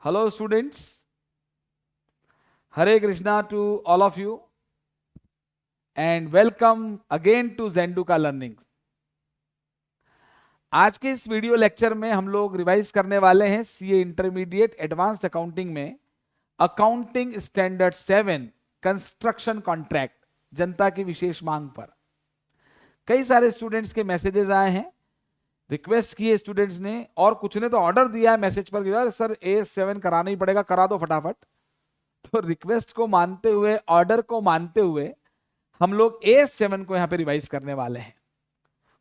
Hello students, Hare Krishna to all of you and welcome again to Zenduka Learning। आज के इस video lecture में हम लोग रिवाइज करने वाले हैं सीए इंटरमीडिएट एडवांस्ड अकाउंटिंग में अकाउंटिंग स्टैंडर्ड 7 कंस्ट्रक्शन कॉन्ट्रैक्ट जनता की विशेष मांग पर। कई सारे स्टूडेंट्स के मैसेजेस आए हैं, रिक्वेस्ट किए स्टूडेंट्स ने, और कुछ ने तो ऑर्डर दिया है मैसेज पर कि यार सर AS7 कराना ही पड़ेगा, करा दो फटाफट। तो रिक्वेस्ट को मानते हुए, ऑर्डर को मानते हुए हम लोग AS7 को यहां पे रिवाइज करने वाले हैं।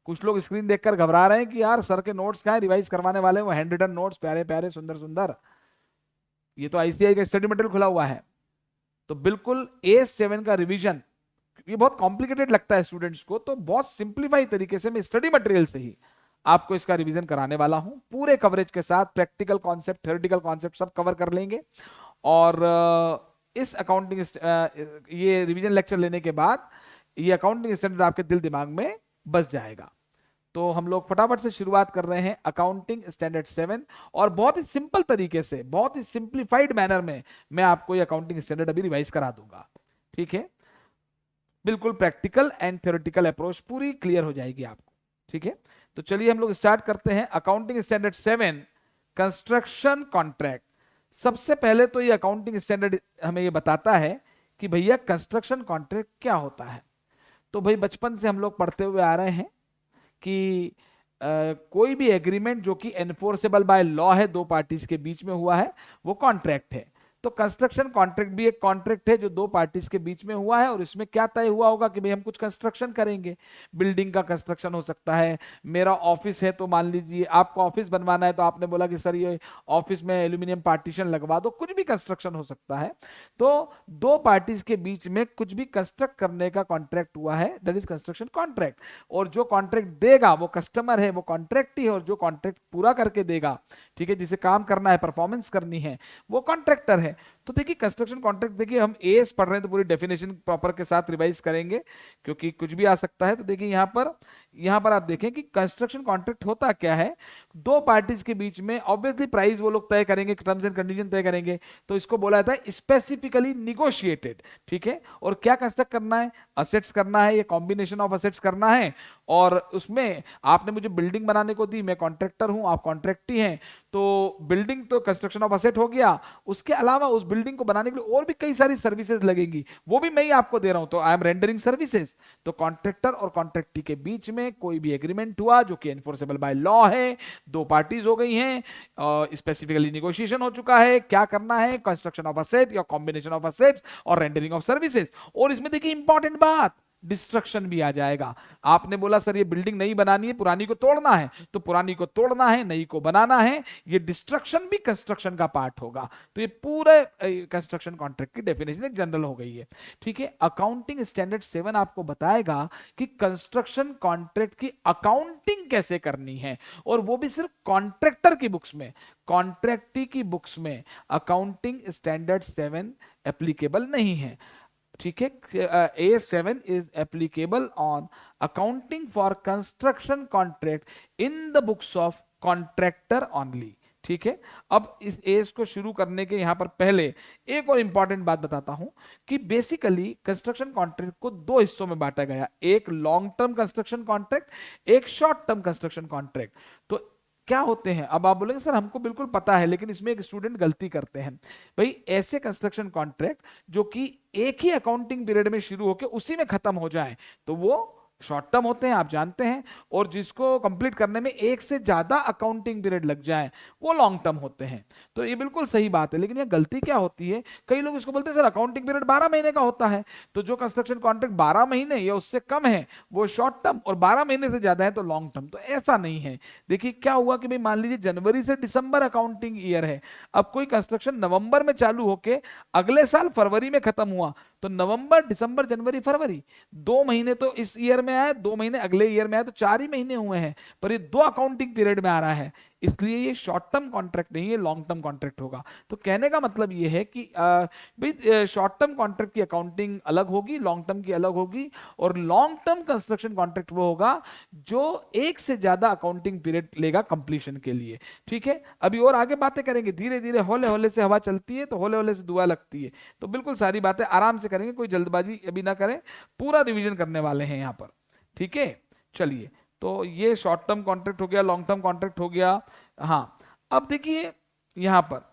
कुछ लोग स्क्रीन देखकर घबरा रहे हैं कि यार सर के नोट्स कहां रिवाइज करवाने वाले हैं, वो हैंड रिटन नोट्स प्यारे प्यारे सुंदर सुंदर, ये तो ICAI का स्टडी मटेरियल खुला हुआ है। तो बिल्कुल AS7 का रिवीजन ये बहुत कॉम्प्लिकेटेड लगता है स्टूडेंट्स को, तो बहुत सिंप्लीफाई तरीके से मैं स्टडी मटेरियल से ही आपको इसका रिवीजन कराने वाला हूं, पूरे कवरेज के साथ। प्रैक्टिकल कॉन्सेप्ट, थ्योरेटिकल कॉन्सेप्ट सब कवर कर लेंगे। और इस अकाउंटिंग ये रिवीजन लेक्चर लेने के बाद ये अकाउंटिंग स्टैंडर्ड आपके दिल दिमाग में बस जाएगा। तो हम लोग फटाफट से शुरुआत कर रहे हैं अकाउंटिंग स्टैंडर्ड 7, और बहुत ही सिंपल तरीके से, बहुत ही सिंप्लीफाइड मैनर में मैं आपको ये अकाउंटिंग स्टैंडर्ड अभी रिवाइज करा दूंगा। ठीक है, बिल्कुल प्रैक्टिकल एंड थ्योरेटिकल अप्रोच पूरी क्लियर हो जाएगी आपको। ठीक है, तो चलिए हम लोग स्टार्ट करते हैं। Accounting standard 7 construction contract. सबसे पहले तो ये अकाउंटिंग स्टैंडर्ड हमें ये बताता है कि भैया कंस्ट्रक्शन कॉन्ट्रैक्ट क्या होता है। तो भाई बचपन से हम लोग पढ़ते हुए आ रहे हैं कि कोई भी एग्रीमेंट जो कि एनफोर्सेबल बाय लॉ है, दो पार्टीज के बीच में हुआ है, वो कॉन्ट्रैक्ट है। तो कंस्ट्रक्शन कॉन्ट्रैक्ट भी एक कॉन्ट्रैक्ट है जो दो पार्टीज के बीच में हुआ है, और इसमें क्या तय हुआ होगा कि भाई हम कुछ कंस्ट्रक्शन करेंगे। बिल्डिंग का कंस्ट्रक्शन हो सकता है, मेरा ऑफिस है तो मान लीजिए आपको ऑफिस बनवाना है, तो आपने बोला कि सर ये ऑफिस में एल्यूमिनियम पार्टीशन लगवा दो, कुछ भी कंस्ट्रक्शन हो सकता है। तो दो पार्टीज के बीच में कुछ भी कंस्ट्रक्ट करने का कॉन्ट्रैक्ट हुआ है, दैट इज कंस्ट्रक्शन कॉन्ट्रैक्ट। और जो कॉन्ट्रैक्ट देगा वो कस्टमर है, वो कॉन्ट्रैक्ट ही है, और जो कॉन्ट्रैक्ट पूरा करके देगा, ठीक है, जिसे काम करना है, परफॉर्मेंस करनी है, वो कॉन्ट्रैक्टर है। तो देखिए कंस्ट्रक्शन कॉन्ट्रैक्ट, देखिए हम एएस पढ़ रहे हैं तो पूरी डेफिनेशन प्रॉपर के साथ रिवाइज करेंगे, क्योंकि कुछ भी आ सकता है। तो देखिए यहां पर आप देखें कि कंस्ट्रक्शन कॉन्ट्रैक्ट होता क्या है। दो पार्टीज के बीच में ऑब्वियसली प्राइस वो लोग तय करेंगे, टर्म्स एंड कंडीशन तय करेंगे, तो इसको बोला जाता है स्पेसिफिकली निगोशिएटेड। ठीक है, और क्या कंस्ट्रक्ट करना है, असेट्स करना है, ये कॉम्बिनेशन ऑफ असेट्स करना है। और उसमें आपने मुझे बिल्डिंग बनाने को दी, मैं कॉन्ट्रैक्टर हूं, आप कॉन्ट्रैक्टी हैं, तो बिल्डिंग तो कंस्ट्रक्शन ऑफ असेट हो गया। उसके अलावा उस बिल्डिंग को बनाने के लिए और भी कई सारी सर्विसेज लगेंगी, वो भी मैं ही आपको दे रहा हूं, तो आई एम रेंडरिंग सर्विसेज। तो कॉन्ट्रैक्टर और कॉन्ट्रैक्टी के बीच में कोई भी एग्रीमेंट हुआ जो कि एनफोर्सेबल बाय लॉ है, दो पार्टीज हो गई हैं, स्पेसिफिकली निगोशिएशन हो चुका है, क्या करना है, कंस्ट्रक्शन ऑफ असेट या कॉम्बिनेशन ऑफ असेट्स और रेंडरिंग ऑफ सर्विसेज। और इसमें देखिए इंपॉर्टेंट बात, डिस्ट्रक्शन भी आ जाएगा। आपने बोला सर ये बिल्डिंग नई बनानी है, पुरानी को तोड़ना है, तो पुरानी को तोड़ना है, नई को बनाना है, ये डिस्ट्रक्शन भी कंस्ट्रक्शन का पार्ट होगा। तो ये पूरे कंस्ट्रक्शन कॉन्ट्रैक्ट की डेफिनेशन एक जनरल हो गई है। ठीक है, अकाउंटिंग स्टैंडर्ड 7 आपको बताएगा कि कंस्ट्रक्शन कॉन्ट्रैक्ट की अकाउंटिंग कैसे करनी है, और वो भी सिर्फ कॉन्ट्रैक्टर की बुक्स में, कॉन्ट्रैक्टी की बुक्स में अकाउंटिंग स्टैंडर्ड 7 एप्लीकेबल नहीं है। ठीक है, A7 is applicable on accounting for construction contract in the books of contractor only. ठीक है, अब इस एस को शुरू करने के यहां पर पहले एक और इंपॉर्टेंट बात बताता हूं कि बेसिकली कंस्ट्रक्शन कॉन्ट्रैक्ट को दो हिस्सों में बांटा गया, एक लॉन्ग टर्म कंस्ट्रक्शन कॉन्ट्रैक्ट, एक शॉर्ट टर्म कंस्ट्रक्शन कॉन्ट्रैक्ट। तो क्या होते हैं, अब आप बोलेंगे सर हमको बिल्कुल पता है, लेकिन इसमें एक स्टूडेंट गलती करते हैं। भाई ऐसे कंस्ट्रक्शन कॉन्ट्रैक्ट जो कि एक ही अकाउंटिंग पीरियड में शुरू होकर उसी में खत्म हो जाए, तो वो शॉर्ट टर्म होते हैं, आप जानते हैं। और जिसको कंप्लीट करने में एक से ज्यादा अकाउंटिंग पीरियड लग जाए, वो लॉन्ग टर्म होते हैं। तो ये बिल्कुल सही बात है, लेकिन ये गलती क्या होती है, कई लोग इसको बोलते हैं सर अकाउंटिंग पीरियड 12 महीने का होता है, तो जो कंस्ट्रक्शन कॉन्ट्रैक्ट 12 महीने या उससे कम है वो शॉर्ट टर्म, और 12 महीने से ज्यादा है तो लॉन्ग टर्म। तो ऐसा नहीं है। देखिए क्या हुआ कि भाई मान लीजिए जनवरी से दिसंबर अकाउंटिंग ईयर है, अब कोई कंस्ट्रक्शन नवंबर में चालू होके अगले साल फरवरी में खत्म हुआ, तो नवंबर दिसंबर जनवरी फरवरी 2 महीने तो इस ईयर में आए, 2 महीने अगले ईयर में आए, तो 4 ही महीने हुए हैं, पर ये 2 अकाउंटिंग पीरियड में आ रहा है। इसलिए ये शॉर्ट टर्म कॉन्ट्रैक्ट नहीं है, लॉन्ग टर्म कॉन्ट्रैक्ट होगा। तो कहने का मतलब ये है कि भाई शॉर्ट टर्म कॉन्ट्रैक्ट की अकाउंटिंग अलग होगी, लॉन्ग टर्म की अलग होगी, और लॉन्ग टर्म कंस्ट्रक्शन कॉन्ट्रैक्ट वो होगा जो एक से ज्यादा अकाउंटिंग पीरियड लेगा कंप्लीशन के लिए। ठीक है, अभी और आगे बातें करेंगे, धीरे धीरे हौले हौले से हवा चलती है तो हौले हौले से दुआ लगती है। तो बिल्कुल सारी बातें आराम से करेंगे, कोई जल्दबाजी अभी ना करें, पूरा रिवीजन करने वाले हैं यहाँ पर। ठीक है, चलिए, तो ये शॉर्ट टर्म कॉन्ट्रैक्ट हो गया, लॉन्ग टर्म कॉन्ट्रैक्ट हो गया। हाँ, अब देखिए यहां पर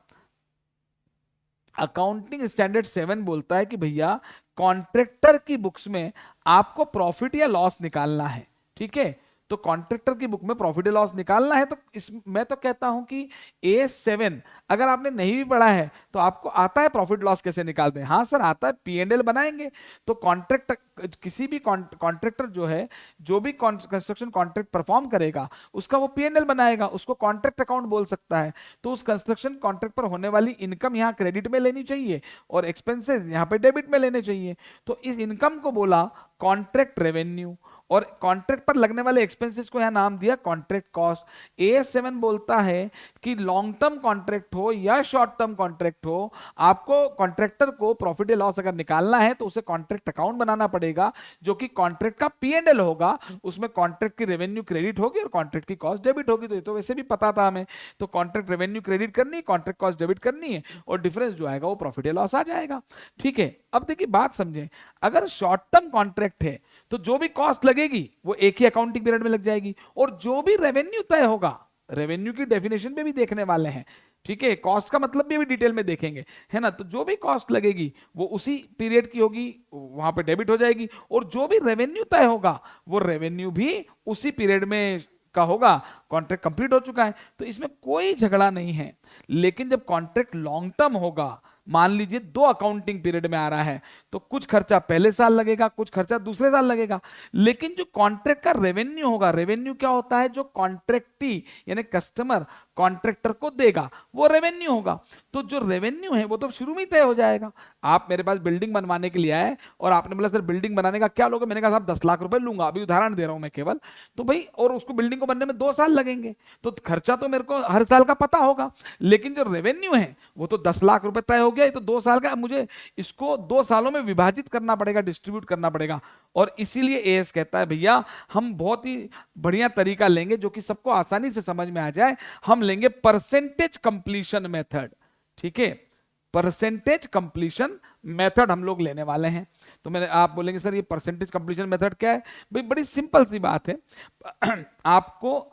अकाउंटिंग स्टैंडर्ड 7 बोलता है कि भैया कॉन्ट्रैक्टर की बुक्स में आपको प्रॉफिट या लॉस निकालना है। ठीक है, तो कॉन्ट्रैक्टर की बुक में प्रॉफिट या लॉस निकालना है, तो इस मैं तो कहता हूं कि A7 अगर आपने नहीं भी पढ़ा है तो आपको आता है प्रॉफिट लॉस कैसे निकालते हैं। हाँ सर आता है, P&L बनाएंगे। तो कॉन्ट्रैक्ट किसी भी कॉन्ट्रैक्टर जो है, जो भी कंस्ट्रक्शन कॉन्ट्रैक्ट परफॉर्म करेगा उसका वो P&L बनाएगा, उसको कॉन्ट्रैक्ट अकाउंट बोल सकता है। तो उस कंस्ट्रक्शन कॉन्ट्रैक्ट पर होने वाली इनकम यहाँ क्रेडिट में लेनी चाहिए और एक्सपेंसेस यहाँ पे डेबिट में लेने चाहिए। तो इस इनकम को बोला कॉन्ट्रैक्ट रेवेन्यू, और कॉन्ट्रैक्ट पर लगने वाले एक्सपेंसेस को यहां नाम दिया कॉन्ट्रैक्ट कॉस्ट। AS7 बोलता है कि लॉन्ग टर्म कॉन्ट्रैक्ट हो या शॉर्ट टर्म कॉन्ट्रैक्ट हो, आपको कॉन्ट्रैक्टर को प्रॉफिट या लॉस अगर निकालना है तो उसे कॉन्ट्रैक्ट अकाउंट बनाना पड़ेगा, जो कि कॉन्ट्रैक्ट का P&L होगा। उसमें कॉन्ट्रैक्ट की रेवेन्यू क्रेडिट होगी और कॉन्ट्रैक्ट की कॉस्ट डेबिट होगी। तो ये तो वैसे भी पता था हमें। तो कॉन्ट्रैक्ट रेवेन्यू क्रेडिट करनी है, कॉन्ट्रैक्ट कॉस्ट डेबिट करनी है, और डिफरेंस जो आएगा वो प्रॉफिट या लॉस आ जाएगा। ठीक है, अब देखिए बात समझें, अगर शॉर्ट टर्म कॉन्ट्रैक्ट है तो जो भी कॉस्ट लगेगी वो एक ही अकाउंटिंग पीरियड में लग जाएगी, और जो भी रेवेन्यू तय होगा, रेवेन्यू की डेफिनेशन पे भी देखने वाले हैं। ठीक है, कॉस्ट का मतलब भी डिटेल में देखेंगे, है ना। तो जो भी कॉस्ट लगेगी वो उसी पीरियड की होगी, वहां पे डेबिट हो जाएगी, और जो भी रेवेन्यू तय होगा वो रेवेन्यू भी उसी पीरियड में का होगा। कॉन्ट्रैक्ट कंप्लीट हो चुका है तो इसमें कोई झगड़ा नहीं है। लेकिन जब कॉन्ट्रैक्ट लॉन्ग टर्म होगा, मान लीजिए 2 अकाउंटिंग पीरियड में आ रहा है, तो कुछ खर्चा पहले साल लगेगा, कुछ खर्चा दूसरे साल लगेगा। लेकिन जो कॉन्ट्रैक्ट का रेवेन्यू होगा, रेवेन्यू क्या होता है, जो कॉन्ट्रैक्टी यानी कस्टमर कॉन्ट्रैक्टर को देगा वो रेवेन्यू होगा। तो जो रेवेन्यू है वो तो शुरू में ही तय हो जाएगा। आप मेरे पास बिल्डिंग बनवाने के लिए आए और आपने बोला सर बिल्डिंग बनाने का क्या लोगे, मैंने कहा साहब 10 लाख रुपए लूंगा, अभी उदाहरण दे रहा हूं मैं केवल। तो भाई, और उसको बिल्डिंग को बनने में 2 साल लगेंगे, तो खर्चा तो मेरे को हर साल का पता होगा। लेकिन जो रेवेन्यू है वो तो 10 लाख रुपए तय हो गया, ये तो 2 साल का, मुझे इसको 2 सालों में विभाजित करना पड़ेगा, डिस्ट्रीब्यूट करना पड़ेगा। और इसीलिए एएस कहता है भैया हम बहुत ही बढ़िया तरीका लेंगे जो कि सबको आसानी से समझ में आ जाए। हम लेंगे परसेंटेज कंप्लीशन मेथड। ठीक है, परसेंटेज कंप्लीशन मेथड हम लोग लेने वाले हैं। तो मैंने, आप बोलेंगे सर ये परसेंटेज कंप्लीशन मेथड क्या है? भाई बड़ी सिंपल सी बात है, आपको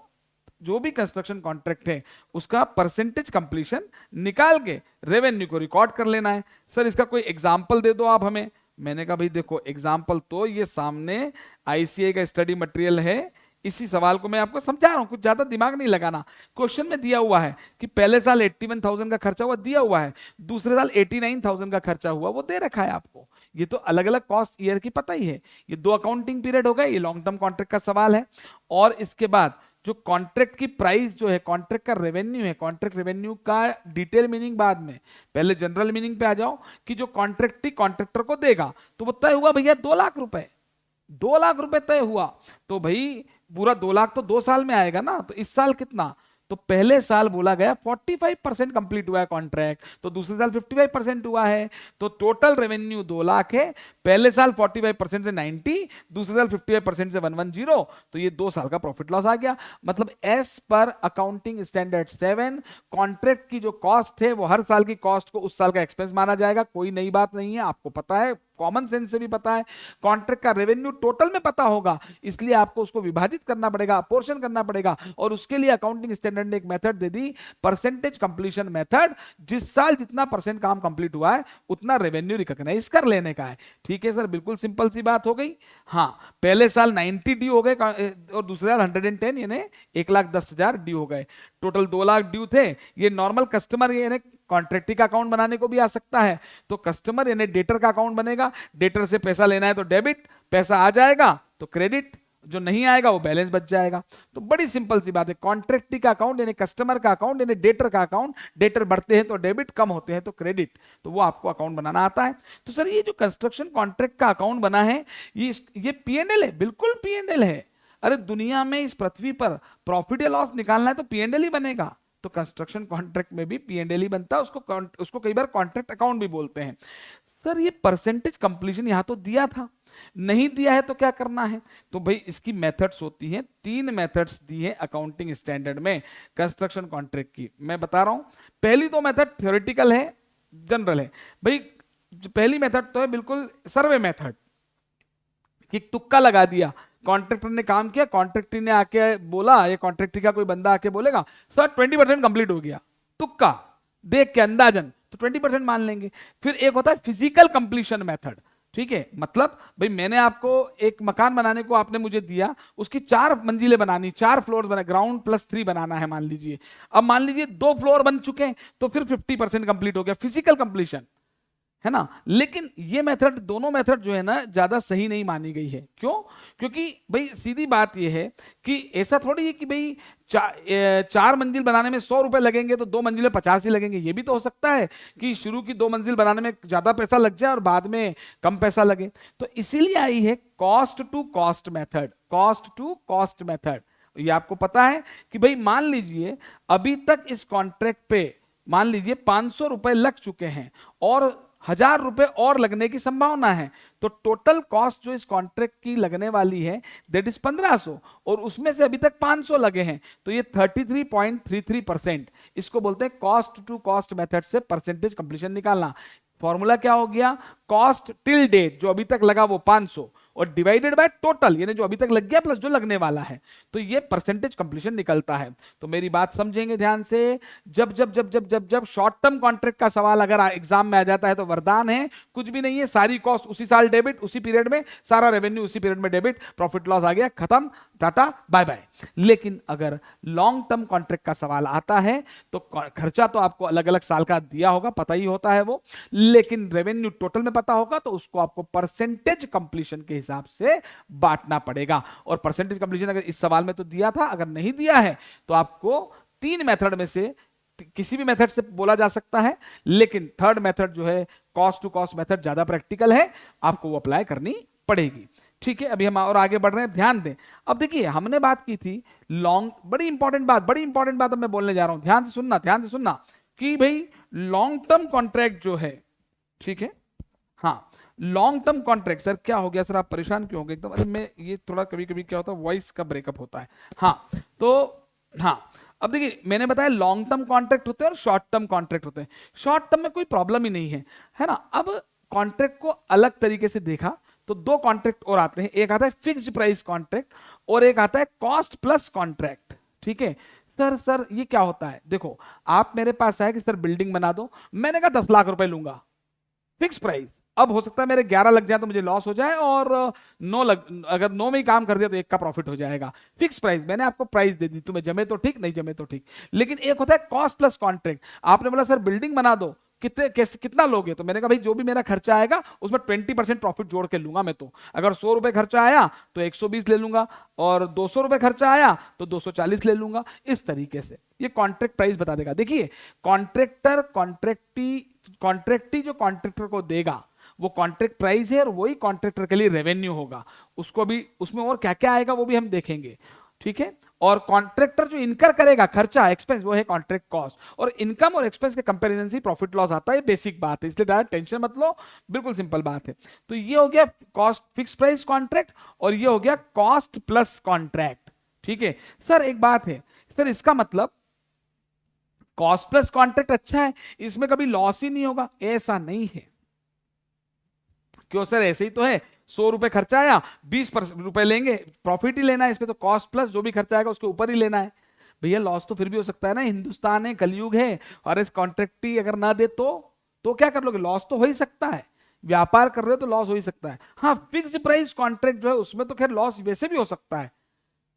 जो भी कंस्ट्रक्शन कॉन्ट्रैक्ट है उसका परसेंटेज कंप्लीशन निकाल के रेवेन्यू को रिकॉर्ड कर लेना है। सर इसका कोई एग्जांपल दे दो आप हमें। मैंने कहा भाई देखो एग्जांपल तो ये सामने आईसीए का स्टडी मटेरियल है, इसी सवाल को मैं आपको समझा रहा हूं, कुछ ज्यादा दिमाग नहीं लगाना। क्वेश्चन में दिया हुआ है कि पहले साल 81,000 का खर्चा हुआ, दिया हुआ है, दूसरे साल 89,000 का खर्चा हुआ, वो दे रखा है आपको। ये तो अलग अलग कॉस्ट ईयर की पता ही है। ये 2 अकाउंटिंग पीरियड हो गए, ये लॉन्ग टर्म कॉन्ट्रैक्ट का सवाल है। और इसके बाद जो कॉन्ट्रैक्ट की प्राइस जो है, कॉन्ट्रैक्ट का रेवेन्यू है, कॉन्ट्रैक्ट रेवेन्यू का डिटेल मीनिंग बाद में, पहले जनरल मीनिंग पे आ जाओ कि जो कॉन्ट्रैक्ट कॉन्ट्रैक्टर को देगा, तो वो तय हुआ भैया 2 लाख रुपए, 2 लाख रुपए तय हुआ। तो भाई पूरा 2 लाख तो 2 साल में आएगा ना, तो इस साल कितना, तो पहले साल बोला गया 45% कंप्लीट हुआ है कॉन्ट्रैक्ट, तो दूसरे साल 55% हुआ है, तो टोटल रेवेन्यू 2 लाख है। पहले साल 45% से 90, दूसरे साल 55% से 110, तो ये 2 साल का प्रॉफिट लॉस आ गया। मतलब as per accounting standard 7 contract की जो कॉस्ट है वो हर साल की कॉस्ट को उस साल का एक्सपेंस माना जाएगा। कोई नई बात नहीं है, आपको पता है, कॉमन सेंस से भी पता है। कॉन्ट्रैक्ट का रेवेन्यू टोटल में पता होगा, इसलिए आपको उसको विभाजित करना पड़ेगा, पोर्शन करना पड़ेगा, और उसके लिए अकाउंटिंग स्टैंडर्ड ने एक मेथड दे दी, परसेंटेज कंप्लीशन मेथड। जिस साल जितना परसेंट काम कंप्लीट हुआ है उतना रेवेन्यू रिकॉग्नाइज कर लेने का है। ठीक है सर, बिल्कुल सिंपल सी बात हो गई। हाँ, पहले साल 90 ड्यू हो गए और दूसरे साल 110 यानी 1,10,000 ड्यू हो गए। टोटल 2 लाख ड्यू थे। ये नॉर्मल कस्टमर यानी कॉन्ट्रैक्टी का अकाउंट बनाने को भी आ सकता है। तो कस्टमर यानी डेटर का अकाउंट बनेगा, डेटर से पैसा लेना है तो डेबिट, पैसा आ जाएगा तो क्रेडिट, जो नहीं आएगा वो बैलेंस बच जाएगा। तो बड़ी सिंपल सी बात है, कॉन्ट्रैक्टी का अकाउंट यानी कस्टमर का अकाउंट यानी डेटर का अकाउंट, डेटर बढ़ते हैं तो डेबिट, कम होते हैं तो क्रेडिट, तो वो आपको अकाउंट बनाना आता है। तो सर ये जो कंस्ट्रक्शन कॉन्ट्रैक्ट का अकाउंट बना है ये P&L है, बिल्कुल P&L है। अरे दुनिया में इस पृथ्वी पर प्रॉफिट या लॉस निकालना है तो P&L ही बनेगा, तो कंस्ट्रक्शन कॉन्ट्रैक्ट में भी P&L ही बनता है, उसको कई बार कॉन्ट्रैक्ट अकाउंट भी बोलते हैं। सर ये परसेंटेज कंप्लीशन यहां तो दिया था, नहीं दिया है तो क्या करना है? तो भाई इसकी मेथड्स होती हैं, 3 मेथड्स दी है अकाउंटिंग स्टैंडर्ड में कंस्ट्रक्शन कॉन्ट्रैक्ट की। मैं बता रहा हूं, पहली 2 मेथड थ्योरेटिकल है, जनरल है। भाई पहली मेथड तो है बिल्कुल सर्वे मेथड, कि तुक्का लगा दिया, कॉन्ट्रैक्टर ने काम किया, कॉन्ट्रैक्टर ने आके बोला, या कॉन्ट्रैक्टर का कोई बंदा आके बोलेगा सर 20% कंप्लीट हो गया, तुक्का देख के अंदाजन, तो 20% मान लेंगे। फिर एक होता है फिजिकल कंप्लीशन मेथड, ठीक है, मतलब भाई मैंने आपको एक मकान बनाने को आपने मुझे दिया, उसकी 4 मंजिलें बनानी, 4 फ्लोर बना, ग्राउंड प्लस 3 बनाना है मान लीजिए। अब मान लीजिए 2 फ्लोर बन चुके हैं, तो फिर 50% कंप्लीट हो गया, फिजिकल कंप्लीशन है ना। लेकिन ये मेथड, दोनों मेथड जो है ना ज्यादा सही नहीं मानी गई है। क्यों? क्योंकि भाई सीधी बात ये है कि ऐसा थोड़ी है कि भाई 4 मंजिल बनाने में 100 रुपए लगेंगे तो 2 मंजिलें 50 ही लगेंगे। ये भी तो हो सकता है कि शुरू की 2 मंजिल बनाने में ज्यादा पैसा लग जाए और बाद में कम पैसा लगे। तो इसीलिए आई है cost to cost method, cost to cost method. ये आपको पता है कि भाई मान लीजिए अभी तक इस कॉन्ट्रैक्ट पे मान लीजिए 500 रुपए लग चुके हैं और 1000 रुपए और लगने की संभावना है, तो टोटल कॉस्ट जो इस कॉन्ट्रैक्ट की लगने वाली है दैट इज 1500, और उसमें से अभी तक 500 लगे हैं, तो ये 33.33%। इसको बोलते हैं कॉस्ट टू कॉस्ट मेथड से परसेंटेज कंप्लीशन निकालना। फॉर्मूला क्या हो गया? कॉस्ट टिल डेट, जो अभी तक लगा वो 500, और डिवाइडेड बाय टोटल, यानी जो अभी तक लग गया प्लस जो लगने वाला है, तो ये परसेंटेज कंप्लीशन निकलता है। तो मेरी बात समझेंगे ध्यान से, जब जब जब जब जब जब शॉर्ट टर्म कॉन्ट्रैक्ट का सवाल अगर एग्जाम में आ जाता है तो वरदान है, कुछ भी नहीं है, सारी कॉस्ट उसी साल डेबिट, उसी पीरियड में, सारा रेवेन्यू उसी पीरियड में डेबिट, प्रॉफिट लॉस आ गया, खत्म, टाटा बाय बाय। लेकिन अगर लॉन्ग टर्म कॉन्ट्रैक्ट का सवाल आता है तो खर्चा तो आपको अलग अलग साल का दिया होगा, पता ही होता है वो, लेकिन रेवेन्यू टोटल में पता होगा, तो उसको आपको परसेंटेज कंप्लीशन के हिसाब से बांटना पड़ेगा। और परसेंटेज कंप्लीशन अगर इस सवाल में तो दिया था, अगर नहीं दिया है तो आपको 3 मेथड में से किसी भी मेथड से बोला जा सकता है, लेकिन थर्ड मेथड जो है कॉस्ट टू कॉस्ट मेथड ज्यादा प्रैक्टिकल है, आपको वो अप्लाई करनी पड़ेगी। ठीक है, अभी हम और आगे बढ़ रहे हैं, ध्यान दें। अब देखिए हमने बात की थी लॉन्ग, बड़ी इंपॉर्टेंट बात अब मैं बोलने जा रहा हूं, ध्यान से सुनना कि भाई लॉन्ग टर्म कॉन्ट्रैक्ट जो है, ठीक है, हाँ लॉन्ग टर्म कॉन्ट्रैक्ट। सर क्या हो गया सर, आप परेशान क्यों हो गए एकदम? अरे मैं ये थोड़ा कभी कभी क्या होता है, वॉइस का ब्रेकअप होता है। हाँ तो हाँ, अब देखिए मैंने बताया लॉन्ग टर्म कॉन्ट्रैक्ट होते हैं और शॉर्ट टर्म कॉन्ट्रैक्ट होते हैं। शॉर्ट टर्म में कोई प्रॉब्लम ही नहीं है ना। अब कॉन्ट्रैक्ट को अलग तरीके से देखा तो 2 कॉन्ट्रैक्ट और आते हैं, एक आता है फिक्स्ड प्राइस कॉन्ट्रैक्ट और एक आता है कॉस्ट प्लस कॉन्ट्रैक्ट। ठीक है सर ये क्या होता है? देखो आप मेरे पास आए कि सर बिल्डिंग बना दो, मैंने कहा 10 लाख रुपए लूंगा, फिक्स प्राइस। अब हो सकता है मेरे 11 लग जाए तो मुझे लॉस हो जाए, और 9 अगर 9 में ही काम कर दिया तो 1 का प्रॉफिट हो जाएगा। फिक्स प्राइस, मैंने आपको प्राइस दे दी, तुम्हें जमे तो ठीक, नहीं जमे तो ठीक। लेकिन एक होता है कॉस्ट प्लस कॉन्ट्रैक्ट। आपने बोला सर बिल्डिंग बना दो, कितना लोगे? तो मैंने कहा भाई जो भी मेरा खर्चा आएगा उसमें 20% प्रॉफिट जोड़ के लूंगा मैं। तो अगर 100 रुपए खर्चा आया तो 120 ले लूंगा, और 200 रुपए खर्चा आया तो 240 ले लूंगा। इस तरीके से ये कॉन्ट्रैक्ट प्राइस बता देगा। देखिए कॉन्ट्रैक्टी जो कॉन्ट्रैक्टर को देगा वो कॉन्ट्रैक्ट प्राइस है, और वही कॉन्ट्रैक्टर के लिए रेवेन्यू होगा। उसको भी, उसमें और क्या क्या आएगा वो भी हम देखेंगे। ठीक है, और कॉन्ट्रैक्टर जो इनकर करेगा खर्चा, एक्सपेंस, वो है कॉन्ट्रैक्ट कॉस्ट। और इनकम और एक्सपेंस के कंपैरिजन से प्रॉफिट लॉस आता है, बेसिक बात है, इसलिए डायरेक्ट टेंशन मत लो, बिल्कुल सिंपल बात है। तो ये हो गया कॉस्ट फिक्स प्राइस कॉन्ट्रैक्ट, और ये हो गया कॉस्ट प्लस कॉन्ट्रैक्ट। ठीक है सर, एक बात है सर, इसका मतलब कॉस्ट प्लस कॉन्ट्रैक्ट अच्छा है, इसमें कभी लॉस ही नहीं होगा? ऐसा नहीं है। क्यों सर? ऐसे ही तो है, 100 रुपए खर्चा आया, 20 रुपए लेंगे, प्रॉफिट ही लेना है इसमें, तो कॉस्ट प्लस जो भी खर्चा आएगा उसके ऊपर ही लेना है। भैया लॉस तो फिर भी हो सकता है ना, हिंदुस्तान है, कलयुग है, और इस कॉन्ट्रैक्ट ही अगर ना दे तो क्या कर लोगे? लॉस तो हो ही सकता है, व्यापार कर रहे हो तो लॉस हो ही सकता है। हाँ फिक्स्ड प्राइस कॉन्ट्रैक्ट जो है उसमें तो खैर लॉस वैसे भी हो सकता है,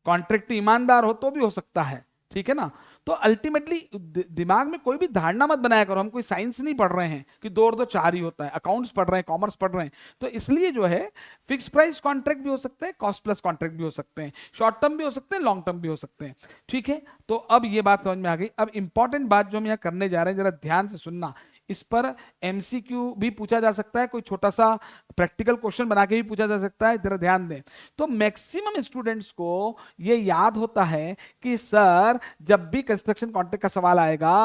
कॉन्ट्रैक्ट ईमानदार हो तो भी हो सकता है। ठीक है ना। तो अल्टीमेटली दिमाग में कोई भी धारणा मत बनाया करो, हम कोई साइंस नहीं पढ़ रहे हैं कि 2 और 2 4 ही होता है, अकाउंट्स पढ़ रहे हैं, कॉमर्स पढ़ रहे हैं। तो इसलिए जो है फिक्स प्राइस कॉन्ट्रैक्ट भी हो सकते हैं, कॉस्ट प्लस कॉन्ट्रैक्ट भी हो सकते हैं, शॉर्ट टर्म भी हो सकते हैं, लॉन्ग टर्म भी हो सकते हैं। ठीक है, तो अब ये बात समझ में आ गई। अब इंपॉर्टेंट बात जो हम यहाँ करने जा रहे हैं, जरा ध्यान से सुनना, इस पर एमसीक्यू भी पूछा जा सकता है, कोई छोटा सा प्रैक्टिकल क्वेश्चन बना के भी पूछा जा सकता है, जरा ध्यान दें। तो मैक्सिमम स्टूडेंट्स को ये याद होता है कि सर जब भी कंस्ट्रक्शन कॉन्ट्रैक्ट का सवाल आएगा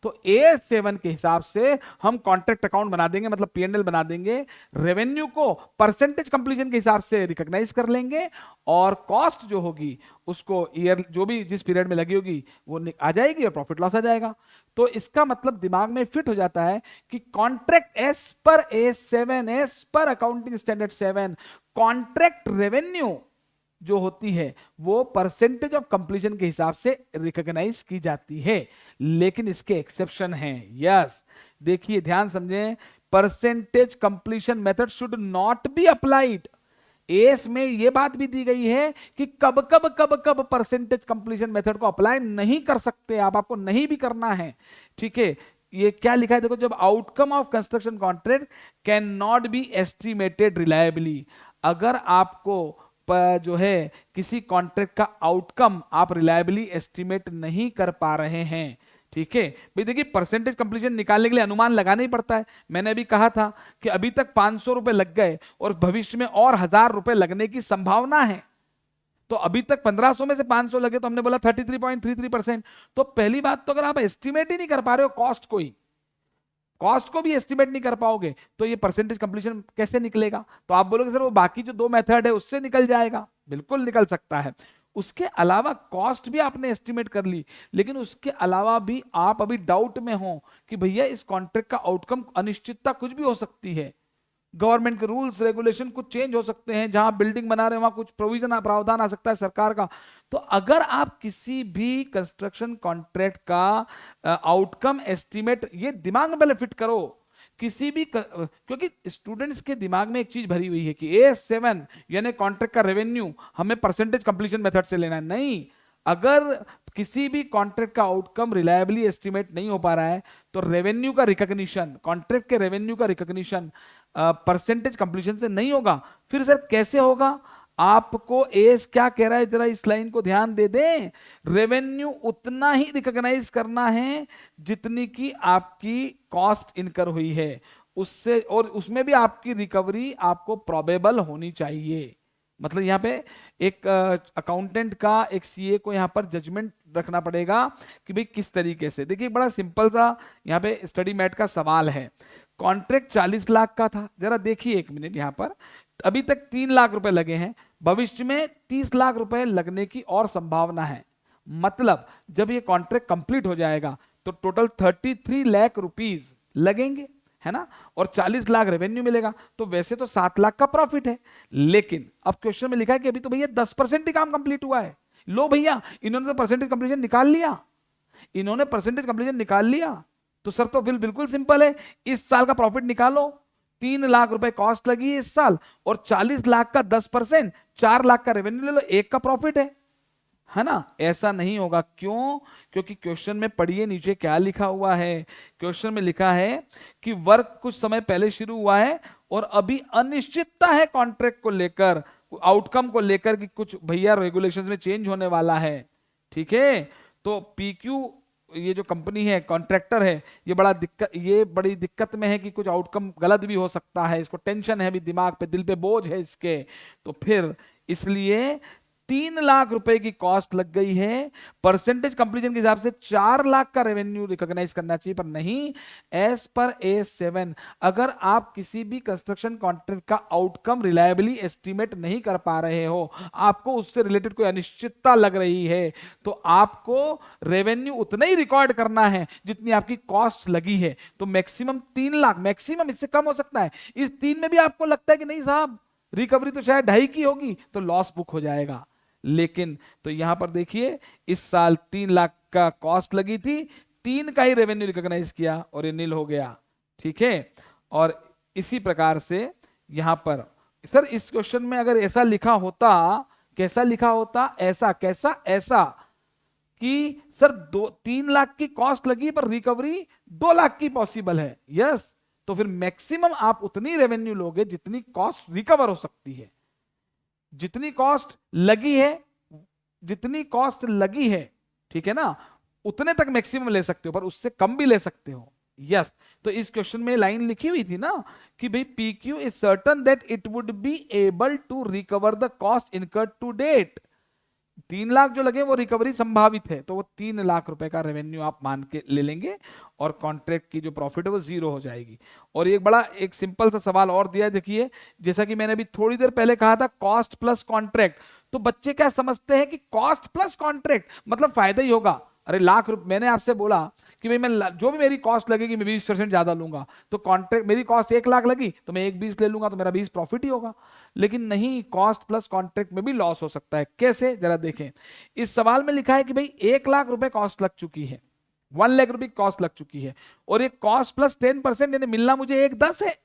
तो A7 के हिसाब से हम कॉन्ट्रैक्ट अकाउंट बना देंगे, मतलब P&L बना देंगे, रेवेन्यू को परसेंटेज कंप्लीशन के हिसाब से रिकॉग्नाइज कर लेंगे, और कॉस्ट जो होगी उसको ईयर जो भी जिस पीरियड में लगी होगी वो आ जाएगी और प्रॉफिट लॉस आ जाएगा। तो इसका मतलब दिमाग में फिट हो जाता है कि कॉन्ट्रैक्ट एस पर A7, एस पर अकाउंटिंग स्टैंडर्ड 7, कॉन्ट्रैक्ट रेवेन्यू जो होती है वो परसेंटेज ऑफ कंप्लीशन के हिसाब से रिकॉग्नाइज की जाती है, लेकिन इसके एक्सेप्शन हैं। यस, देखिए ध्यान समझें, percentage completion method should not be applied. S में यह बात भी दी गई है कि कब कब परसेंटेज कंप्लीशन मेथड को अप्लाई नहीं कर सकते आप, आपको नहीं भी करना है। ठीक है, ये क्या लिखा है देखो, जब outcome of construction contract can not be estimated reliably, अगर आपको जो है किसी कॉन्ट्रैक्ट का आउटकम आप रिलायबली एस्टिमेट नहीं कर पा रहे हैं, ठीक है भाई, देखिए परसेंटेज कंप्लीशन निकालने के लिए अनुमान लगाना ही पड़ता है। मैंने अभी कहा था कि अभी तक 500 रुपए लग गए और भविष्य में और 1000 रुपए लगने की संभावना है। तो अभी तक 1500 में से 500 लगे तो हमने बोला 33.33%। तो पहली बात तो अगर आप एस्टिमेट ही नहीं कर पा रहे हो कॉस्ट को भी एस्टिमेट नहीं कर पाओगे तो ये परसेंटेज कंप्लीशन कैसे निकलेगा? तो आप बोलोगे सर वो बाकी जो 2 मेथड है उससे निकल जाएगा, बिल्कुल निकल सकता है। उसके अलावा कॉस्ट भी आपने एस्टिमेट कर ली, लेकिन उसके अलावा भी आप अभी डाउट में हो कि भैया इस कॉन्ट्रैक्ट का आउटकम अनिश्चितता कुछ भी हो सकती है, गवर्नमेंट के रूल्स रेगुलेशन कुछ चेंज हो सकते हैं, जहां बिल्डिंग बना रहे हैं वहां कुछ प्रोविजन प्रावधान आ सकता है सरकार का। तो अगर आप किसी भी कंस्ट्रक्शन कॉन्ट्रैक्ट का आउटकम एस्टिमेट, ये दिमाग में पहले फिट करो, किसी भी क्योंकि स्टूडेंट्स के दिमाग में एक चीज भरी हुई है कि A7 यानी कॉन्ट्रैक्ट का रेवेन्यू हमें परसेंटेज कंप्लीशन मेथड से लेना है। नहीं, अगर किसी भी कॉन्ट्रैक्ट का आउटकम रिलायबली एस्टिमेट नहीं हो पा रहा है तो रेवेन्यू का रिकॉग्निशन, कॉन्ट्रैक्ट के रेवेन्यू का रिकॉग्निशन परसेंटेज कंप्लीशन से नहीं होगा। फिर सर कैसे होगा? आपको एस क्या कह रहा है, जरा इस लाइन को ध्यान दे दें, रेवेन्यू उतना ही रिकॉग्नाइज करना है जितनी की आपकी कॉस्ट इनकर हुई है उससे, और उसमें भी आपकी रिकवरी आपको प्रोबेबल होनी चाहिए। मतलब यहां पे एक अकाउंटेंट का, एक सीए को यहां पर जजमेंट रखना पड़ेगा कि भाई किस तरीके से। देखिए बड़ा सिंपल सा यहां पे स्टडी मैट का सवाल है, कॉन्ट्रैक्ट 40 लाख का था, जरा देखिए एक मिनट, यहां पर अभी तक 3 लाख रुपए लगे हैं, भविष्य में 30 लाख रुपए लगने की और संभावना है। मतलब जब ये कॉन्ट्रैक्ट कंप्लीट हो जाएगा तो टोटल 33 लाख रुपीस लगेंगे, है ना, और 40 लाख रेवेन्यू मिलेगा, तो वैसे तो 7 लाख का प्रॉफिट है। लेकिन अब क्वेश्चन में लिखा है कि अभी तो भैया 10% ही काम कंप्लीट हुआ है। लो भैया, इन्होंने तो परसेंटेज कंप्लीशन निकाल लिया, इन्होंने परसेंटेज कंप्लीशन निकाल लिया, तो सर तो फिर बिल्कुल सिंपल है, इस साल का प्रॉफिट निकालो। 3 लाख रुपए कॉस्ट लगी है इस साल और 40 लाख का 10%, 4 लाख का रेवेन्यू ले लो, 1 का प्रॉफिट है ना। ऐसा नहीं होगा। क्यों? क्योंकि क्वेश्चन में पढ़िए नीचे क्या लिखा हुआ है। क्वेश्चन में लिखा है कि वर्क कुछ समय पहले शुरू हुआ है और अभी अनिश्चितता है कॉन्ट्रैक्ट को लेकर, आउटकम को लेकर कि कुछ भैया रेगुलेशंस में चेंज होने वाला है। ठीक है, तो पीक्यू ये जो कंपनी है, कॉन्ट्रैक्टर है, ये बड़ी दिक्कत में है कि कुछ आउटकम गलत भी हो सकता है, इसको टेंशन है, भी दिमाग पे, दिल पे बोझ है इसके। तो फिर इसलिए 3 लाख रुपए की कॉस्ट लग गई है, परसेंटेज कंप्लीशन के हिसाब से 4 लाख का रेवेन्यू रिकॉग्नाइज करना चाहिए, पर नहीं, एज पर A7 अगर आप किसी भी कंस्ट्रक्शन कॉन्ट्रैक्ट का आउटकम रिलायबली एस्टिमेट नहीं कर पा रहे हो, आपको उससे रिलेटेड कोई अनिश्चितता लग रही है, तो आपको रेवेन्यू उतना ही रिकॉर्ड करना है जितनी आपकी कॉस्ट लगी है। तो मैक्सिमम 3 लाख, मैक्सिमम इससे कम हो सकता है। इस 3 में भी आपको लगता है कि नहीं साहब रिकवरी तो शायद 2.5 की होगी, तो लॉस बुक हो जाएगा। लेकिन तो यहां पर देखिए, इस साल 3 लाख का कॉस्ट लगी थी, 3 का ही रेवेन्यू रिकॉग्नाइज किया और ये नील हो गया। ठीक है, और इसी प्रकार से यहां पर सर इस क्वेश्चन में अगर ऐसा लिखा होता, कैसा लिखा होता, ऐसा कैसा, ऐसा कि सर 3 लाख की कॉस्ट लगी पर रिकवरी 2 लाख की पॉसिबल है, यस, तो फिर मैक्सिमम आप उतनी रेवेन्यू लोगे जितनी कॉस्ट रिकवर हो सकती है। जितनी कॉस्ट लगी है, जितनी कॉस्ट लगी है, ठीक है ना, उतने तक मैक्सिमम ले सकते हो, पर उससे कम भी ले सकते हो। यस तो इस क्वेश्चन में लाइन लिखी हुई थी ना कि भाई PQ is certain that it would be able to recover the cost incurred to date. 3 lakh जो लगे वो रिकवरी संभावित है, तो वो 3 लाख रुपए का रेवेन्यू आप मान के ले लेंगे और कॉन्ट्रैक्ट की जो प्रॉफिट है वो 0 हो जाएगी। और एक बड़ा एक सिंपल सा सवाल और दिया है, देखिए जैसा कि मैंने अभी थोड़ी देर पहले कहा था कॉस्ट प्लस कॉन्ट्रैक्ट, तो बच्चे क्या समझते हैं कि कॉस्ट प्लस कॉन्ट्रैक्ट मतलब फायदा ही होगा। अरे लाख रुपए मैंने आपसे बोला कि भाई मैं जो भी मेरी कॉस्ट लगेगी मैं 20% ज्यादा लूंगा, तो कॉन्ट्रैक्ट मेरी कॉस्ट 1 लाख लगी तो मैं 1 20 ले लूंगा तो मेरा 20 प्रॉफिट ही होगा। लेकिन नहीं, कॉस्ट प्लस कॉन्ट्रैक्ट में भी लॉस हो सकता है। कैसे, जरा देखें। इस सवाल में लिखा है कि भाई 1 लाख रुपए कॉस्ट लग चुकी है, 1 लाख रुपए कॉस्ट लग चुकी है, और ये कॉस्ट प्लस 10% यानी मिलना मुझे 1 10 है।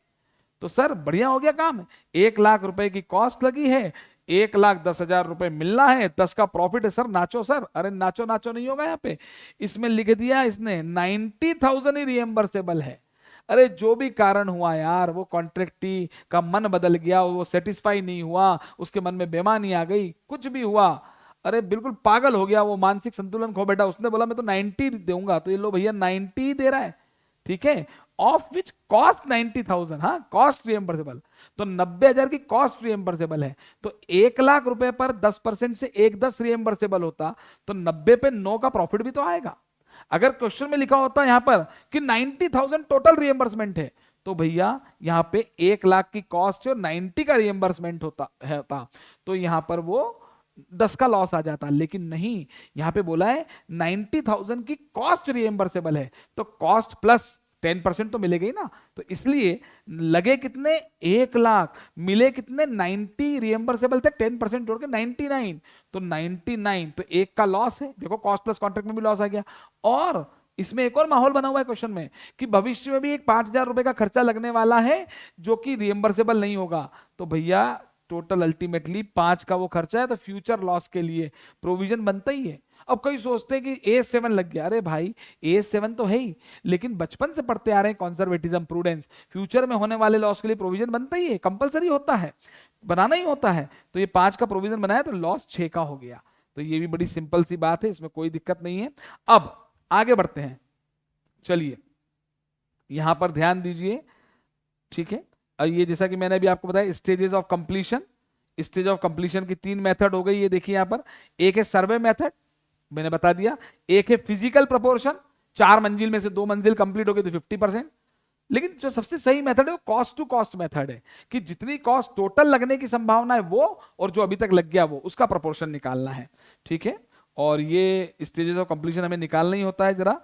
तो सर बढ़िया हो गया काम, 1 लाख रुपए की कॉस्ट लगी है, 1,10,000 रुपए मिलना है, 10 का प्रॉफिट है। सर नाचो सर, अरे नाचो नाचो नहीं होगा यहाँ पे, इसमें लिख दिया इसने 90,000 ही रिएम्बर्सेबल है। अरे जो भी कारण हुआ यार, वो कॉन्ट्रैक्टी का मन बदल गया, वो सेटिस्फाई नहीं हुआ, उसके मन में बेईमानी आ गई, कुछ भी हुआ, अरे बिल्कुल पागल हो गया, वो मानसिक संतुलन खो बैठा, उसने बोला मैं तो 90 दूंगा, तो ये लो भैया 90 ही दे रहा है, ठीक है, ऑफ विच कॉस्ट 90,000, हाँ कॉस्ट रिएम्बर्सेबल, तो 90,000 की कॉस्ट रिएम्बर्सेबल है। तो 1 लाख रुपए पर 10% से 1 10 रिएम्बर्सेबल होता, तो 90 पे 9 का प्रॉफिट भी तो आएगा। अगर क्वेश्चन में लिखा होता यहां पर कि 90,000 टोटल रिएम्बर्समेंट है, तो भैया यहां पे 1 लाख की कॉस्ट और 90 का रिएम्बर्समेंट होता तो यहां पर वो 10 का लॉस आ जाता। लेकिन नहीं, यहां पे बोला है 90,000 की कॉस्ट रिएम्बर्सेबल है, तो कॉस्ट प्लस 10% तो मिलेगा ही ना, तो इसलिए लगे कितने 1 लाख, मिले कितने 90, रिएम्बर्सेबल थे 10% जोड़ के 99, तो 99, तो 1 का लॉस है। देखो कॉस्ट प्लस कॉन्ट्रैक्ट में भी लॉस आ गया। और इसमें एक और माहौल बना हुआ है क्वेश्चन में कि भविष्य में भी एक 5,000 रुपए का खर्चा लगने वाला है जो कि रिएम्बर्सेबल नहीं होगा, तो भैया टोटल अल्टीमेटली 5 का वो खर्चा है, तो फ्यूचर लॉस के लिए प्रोविजन बनता ही है। अब कई सोचते हैं कि AS7 लग गया, अरे भाई AS7 तो है ही, लेकिन बचपन से पढ़ते आ रहे हैं कॉन्जर्वेटिज्म, प्रूडेंस, फ्यूचर में होने वाले लॉस के लिए प्रोविजन बनता ही है, कंपलसरी होता है, बनाना ही होता है। तो ये 5 का प्रोविजन बनाया तो लॉस 6 का हो गया। तो ये भी बड़ी सिंपल सी बात है, इसमें कोई दिक्कत नहीं है। अब आगे बढ़ते हैं, चलिए यहां पर ध्यान दीजिए, ठीक है। और ये जैसा कि मैंने अभी आपको बताया stages of completion, stage of completion की 3 मेथड हो गई, ये देखिए यहां पर। एक है सर्वे मेथड, मैंने बता दिया। एक है फिजिकल प्रोपोर्शन, 4 मंजिल में से 2 मंजिल कंप्लीट हो गई तो 50%। लेकिन जो सबसे सही मेथड है वो कॉस्ट टू कॉस्ट मेथड है, कि जितनी कॉस्ट टोटल लगने की संभावना है वो, और जो अभी तक लग गया वो, उसका प्रोपोर्शन निकालना है, ठीक है। और ये स्टेजेस ऑफ कंप्लीशन हमें निकालना ही होता है। जरा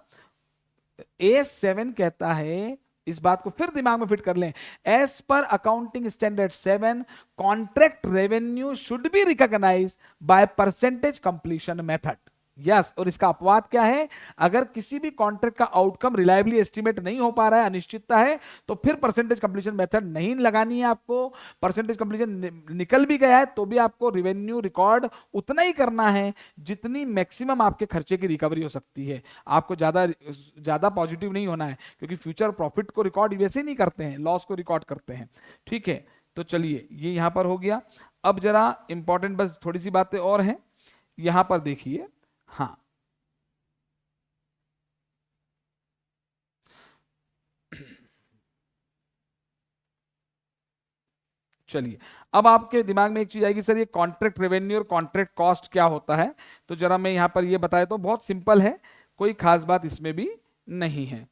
A7 कहता है, इस बात को फिर दिमाग में फिट कर लें, as per accounting standard 7 contract revenue should be recognised by percentage completion method. Yes, और इसका अपवाद क्या है, अगर किसी भी कॉन्ट्रैक्ट का आउटकम रिलायबली एस्टिमेट नहीं हो पा रहा है, अनिश्चितता है, तो फिर परसेंटेज कंप्लीशन मेथड नहीं लगानी है आपको। परसेंटेज कंप्लीशन निकल भी गया है तो भी आपको रेवेन्यू रिकॉर्ड उतना ही करना है जितनी मैक्सिमम आपके खर्चे की रिकवरी हो सकती है। आपको ज्यादा पॉजिटिव नहीं होना है, क्योंकि फ्यूचर प्रॉफिट को रिकॉर्ड वैसे नहीं करते हैं, लॉस को रिकॉर्ड करते हैं, ठीक है। तो चलिए ये यहां पर हो गया। अब जरा इंपॉर्टेंट बस थोड़ी सी बातें और हैं, यहां पर देखिए। हाँ, चलिए अब आपके दिमाग में एक चीज आएगी, सर ये कॉन्ट्रैक्ट रेवेन्यू और कॉन्ट्रैक्ट कॉस्ट क्या होता है। तो जरा मैं यहां पर ये बताया, तो बहुत सिंपल है, कोई खास बात इसमें भी नहीं है।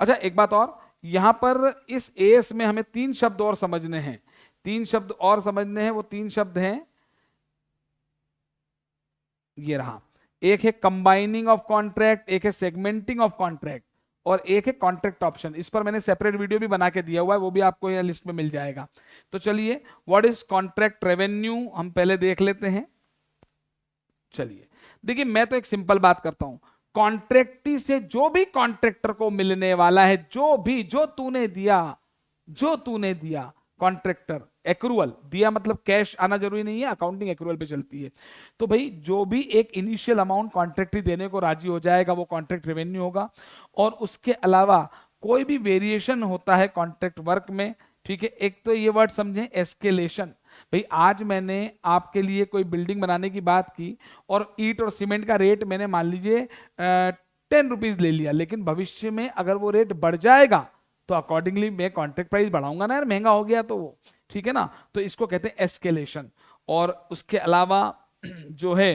अच्छा एक बात और, यहां पर इस एस में हमें 3 शब्द और समझने हैं, 3 शब्द और समझने हैं। वो 3 शब्द हैं, ये रहा, एक है कंबाइनिंग ऑफ कॉन्ट्रैक्ट, एक है सेगमेंटिंग ऑफ कॉन्ट्रैक्ट, और एक है कॉन्ट्रैक्ट ऑप्शन। इस पर मैंने सेपरेट वीडियो भी बना के दिया हुआ है, वो भी आपको यहाँ लिस्ट में मिल जाएगा। तो चलिए व्हाट इज कॉन्ट्रैक्ट रेवेन्यू हम पहले देख लेते हैं। चलिए देखिए, मैं तो एक सिंपल बात करता हूं, कॉन्ट्रैक्टी से जो भी कॉन्ट्रैक्टर को मिलने वाला है, जो तूने दिया कॉन्ट्रैक्टर, एक्रूअल दिया मतलब कैश आना जरूरी नहीं है, अकाउंटिंग एक्रूअल पे चलती है। तो भाई जो भी एक इनिशियल अमाउंट कॉन्ट्रैक्ट देने को राजी हो जाएगा वो कॉन्ट्रैक्ट रेवेन्यू होगा। और उसके अलावा कोई भी वेरिएशन होता है कॉन्ट्रैक्ट वर्क में, ठीक है। एक तो ये वर्ड समझें एस्केलेशन, भाई आज मैंने आपके लिए कोई बिल्डिंग बनाने की बात की और ईंट और सीमेंट का रेट मैंने मान लीजिए ₹10 ले लिया, लेकिन भविष्य में अगर वो रेट बढ़ जाएगा तो अकॉर्डिंगली मैं कॉन्ट्रैक्ट प्राइस बढ़ाऊंगा ना यार, महंगा हो गया तो वो, ठीक है ना। तो इसको कहते हैं एस्केलेशन। और उसके अलावा जो है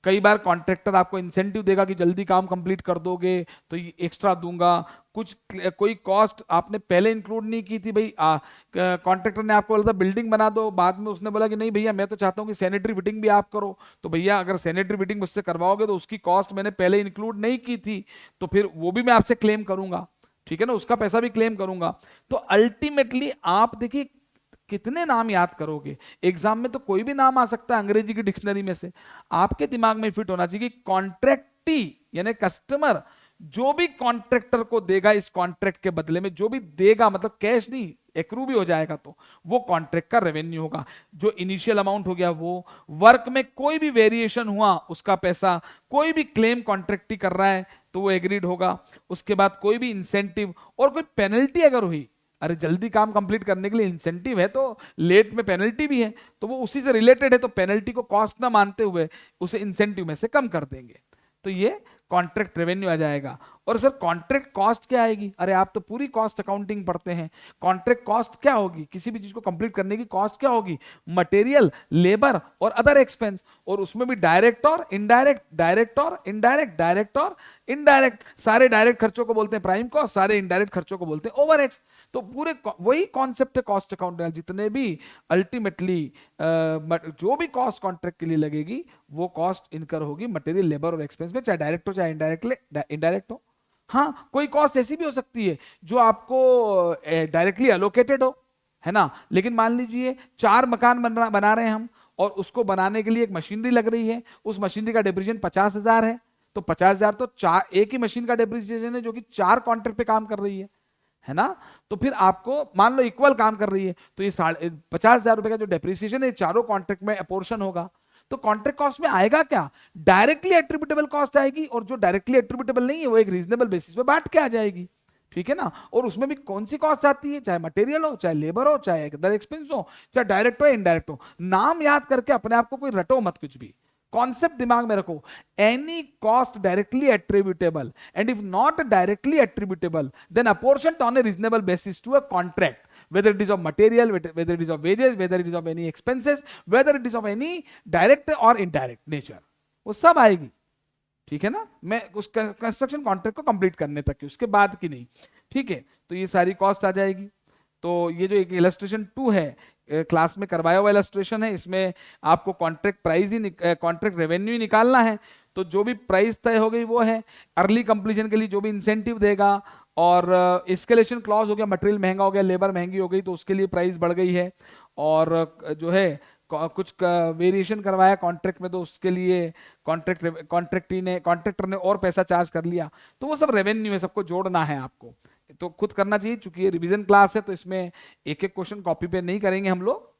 कई बार कॉन्ट्रैक्टर आपको इंसेंटिव देगा कि जल्दी काम कंप्लीट कर दोगे तो ये एक्स्ट्रा दूंगा। कुछ कोई कॉस्ट आपने पहले इंक्लूड नहीं की थी भाई, कॉन्ट्रैक्टर ने आपको बोला था बिल्डिंग बना दो, बाद में उसने बोला कि नहीं भैया मैं तो चाहता हूँ कि सैनिटरी फिटिंग भी आप करो, तो भैया अगर सैनिटरी फिटिंग मुझसे करवाओगे तो उसकी कॉस्ट मैंने पहले इंक्लूड नहीं की थी, तो फिर वो भी मैं आपसे क्लेम करूंगा, ठीक है ना, उसका पैसा भी क्लेम करूंगा। तो अल्टीमेटली आप देखिए कितने नाम याद करोगे, एग्जाम में तो कोई भी नाम आ सकता है अंग्रेजी की डिक्शनरी में से, आपके दिमाग में फिट होना चाहिए कि कॉन्ट्रैक्टी यानी कस्टमर जो भी कॉन्ट्रैक्टर को देगा इस कॉन्ट्रैक्ट के बदले में जो भी देगा, मतलब कैश नहीं एक्रू भी हो जाएगा, तो वो कॉन्ट्रैक्ट का रेवेन्यू होगा। जो इनिशियल अमाउंट हो गया वो, वर्क में कोई भी वेरिएशन हुआ उसका पैसा, कोई भी क्लेम कॉन्ट्रैक्टी कर रहा है तो वो एग्रीड होगा। उसके बाद कोई भी इंसेंटिव और कोई पेनल्टी अगर हुई, अरे जल्दी काम कंप्लीट करने के लिए इंसेंटिव है तो लेट में पेनल्टी भी है, तो वो उसी से रिलेटेड है, तो पेनल्टी को कॉस्ट ना मानते हुए उसे इंसेंटिव में से कम कर देंगे, तो ये कॉन्ट्रैक्ट रेवेन्यू आ जाएगा। और सर कॉन्ट्रैक्ट कॉस्ट क्या आएगी, अरे आप तो पूरी कॉस्ट अकाउंटिंग पढ़ते हैं, कॉन्ट्रैक्ट कॉस्ट क्या होगी, किसी भी चीज को कंप्लीट करने की कॉस्ट क्या होगी, मटेरियल, लेबर और अदर एक्सपेंस, और उसमें भी डायरेक्ट और इनडायरेक्ट, डायरेक्ट और इनडायरेक्ट, डायरेक्ट और इनडायरेक्ट, सारे डायरेक्ट खर्चों को बोलते हैं प्राइम कॉस्ट, सारे इनडायरेक्ट खर्चों को बोलते हैं ओवरहेड्स। तो पूरे वही कॉन्सेप्ट है कॉस्ट अकाउंट, जितने भी अल्टीमेटली जो भी कॉस्ट कॉन्ट्रैक्ट के लिए लगेगी वो कॉस्ट इनकर होगी मटेरियल, लेबर और एक्सपेंस में, चाहे डायरेक्ट हो चाहे इनडायरेक्ट हो। हाँ कोई कॉस्ट ऐसी भी हो सकती है जो आपको डायरेक्टली एलोकेटेड हो, है ना, लेकिन मान लीजिए 4 मकान बना रहे हैं हम और उसको बनाने के लिए एक मशीनरी लग रही है, उस मशीनरी का डेप्रिसिएशन 50,000 है, तो 50,000 तो चार एक ही मशीन का डेप्रिसिएशन है जो कि 4 कॉन्ट्रैक्ट पे काम कर रही है ना। तो फिर आपको मान लो इक्वल काम कर रही है तो ये 50,000 रुपए का जो डेप्रिसिएशन है चारों कॉन्ट्रैक्ट में अपोर्शन होगा। तो कॉन्ट्रैक्ट कॉस्ट में आएगा क्या, डायरेक्टली एट्रीब्यूटेबल कॉस्ट आएगी, और जो डायरेक्टली एट्रीब्यूटेबल नहीं है वो एक रीजनेबल बेसिस पे बांट के आ जाएगी, ठीक है ना। और उसमें भी कौन सी कॉस्ट आती है, चाहे मटेरियल हो, चाहे लेबर हो, चाहे अदर एक्सपेंस हो, चाहे डायरेक्ट हो इनडायरेक्ट हो, नाम याद करके अपने आप को कोई रटो मत, कुछ भी कॉन्सेप्ट दिमाग में रखो, any cost directly attributable and if not directly attributable then apportioned on a reasonable basis to a contract, whether it is of material, whether it is of wages, whether it is of any expenses, whether it is of any direct or indirect nature, वो सब आएगी, ठीक है ना। मैं उस construction contract को complete करने तक की, उसके बाद की नहीं, ठीक है। तो ये सारी कॉस्ट आ जाएगी। तो ये जो एक इलस्ट्रेशन 2 है, क्लास में करवाया हुआ इलस्ट्रेशन है, इसमें आपको कॉन्ट्रैक्ट प्राइस ही कॉन्ट्रैक्ट रेवेन्यू ही निकालना है। तो जो भी प्राइस तय हो गई वो है, अर्ली कंप्लीशन के लिए जो भी इंसेंटिव देगा, और एस्केलेशन क्लॉज हो गया, मटेरियल महंगा हो गया, लेबर महंगी हो गई तो उसके लिए प्राइस बढ़ गई है, और जो है कुछ वेरिएशन करवाया कॉन्ट्रैक्ट में तो उसके लिए कॉन्ट्रैक्टर ने और पैसा चार्ज कर लिया, तो वो सब रेवेन्यू है, सबको जोड़ना है आपको, तो खुद करना चाहिए। चूंकि ये रिवीजन क्लास है तो इसमें एक एक क्वेश्चन कॉपी पे नहीं करेंगे हम लोग,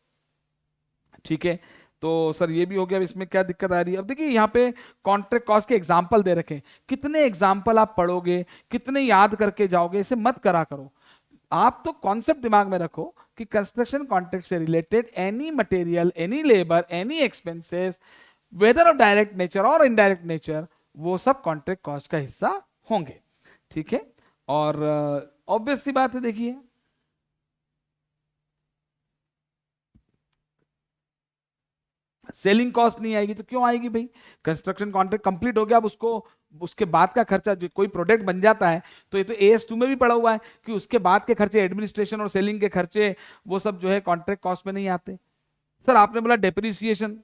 ठीक है। तो सर ये भी हो गया, अब इसमें क्या दिक्कत आ रही है, अब देखिए यहाँ पे कॉन्ट्रैक्ट कॉस्ट के एग्जाम्पल दे रखे हैं, कितने एग्जाम्पल आप पढ़ोगे, कितने याद करके जाओगे, इसे मत करा करो। आप तो कॉन्सेप्ट दिमाग में रखो कि कंस्ट्रक्शन कॉन्ट्रैक्ट से related any material, any labour, any expenses, whether of direct nature और इनडायरेक्ट नेचर, वो सब कॉन्ट्रैक्ट कॉस्ट का हिस्सा होंगे, ठीक है। और ऑब्वियस सी बात है, देखिए सेलिंग कॉस्ट नहीं आएगी तो क्यों आएगी भाई, कंस्ट्रक्शन कॉन्ट्रैक्ट कंप्लीट हो गया, अब उसको उसके बाद का खर्चा, जो कोई प्रोडक्ट बन जाता है तो ये तो AS2 में भी पड़ा हुआ है कि उसके बाद के खर्चे, एडमिनिस्ट्रेशन और सेलिंग के खर्चे, वो सब जो है कॉन्ट्रैक्ट कॉस्ट में नहीं आते। सर आपने बोला डेप्रिसिएशन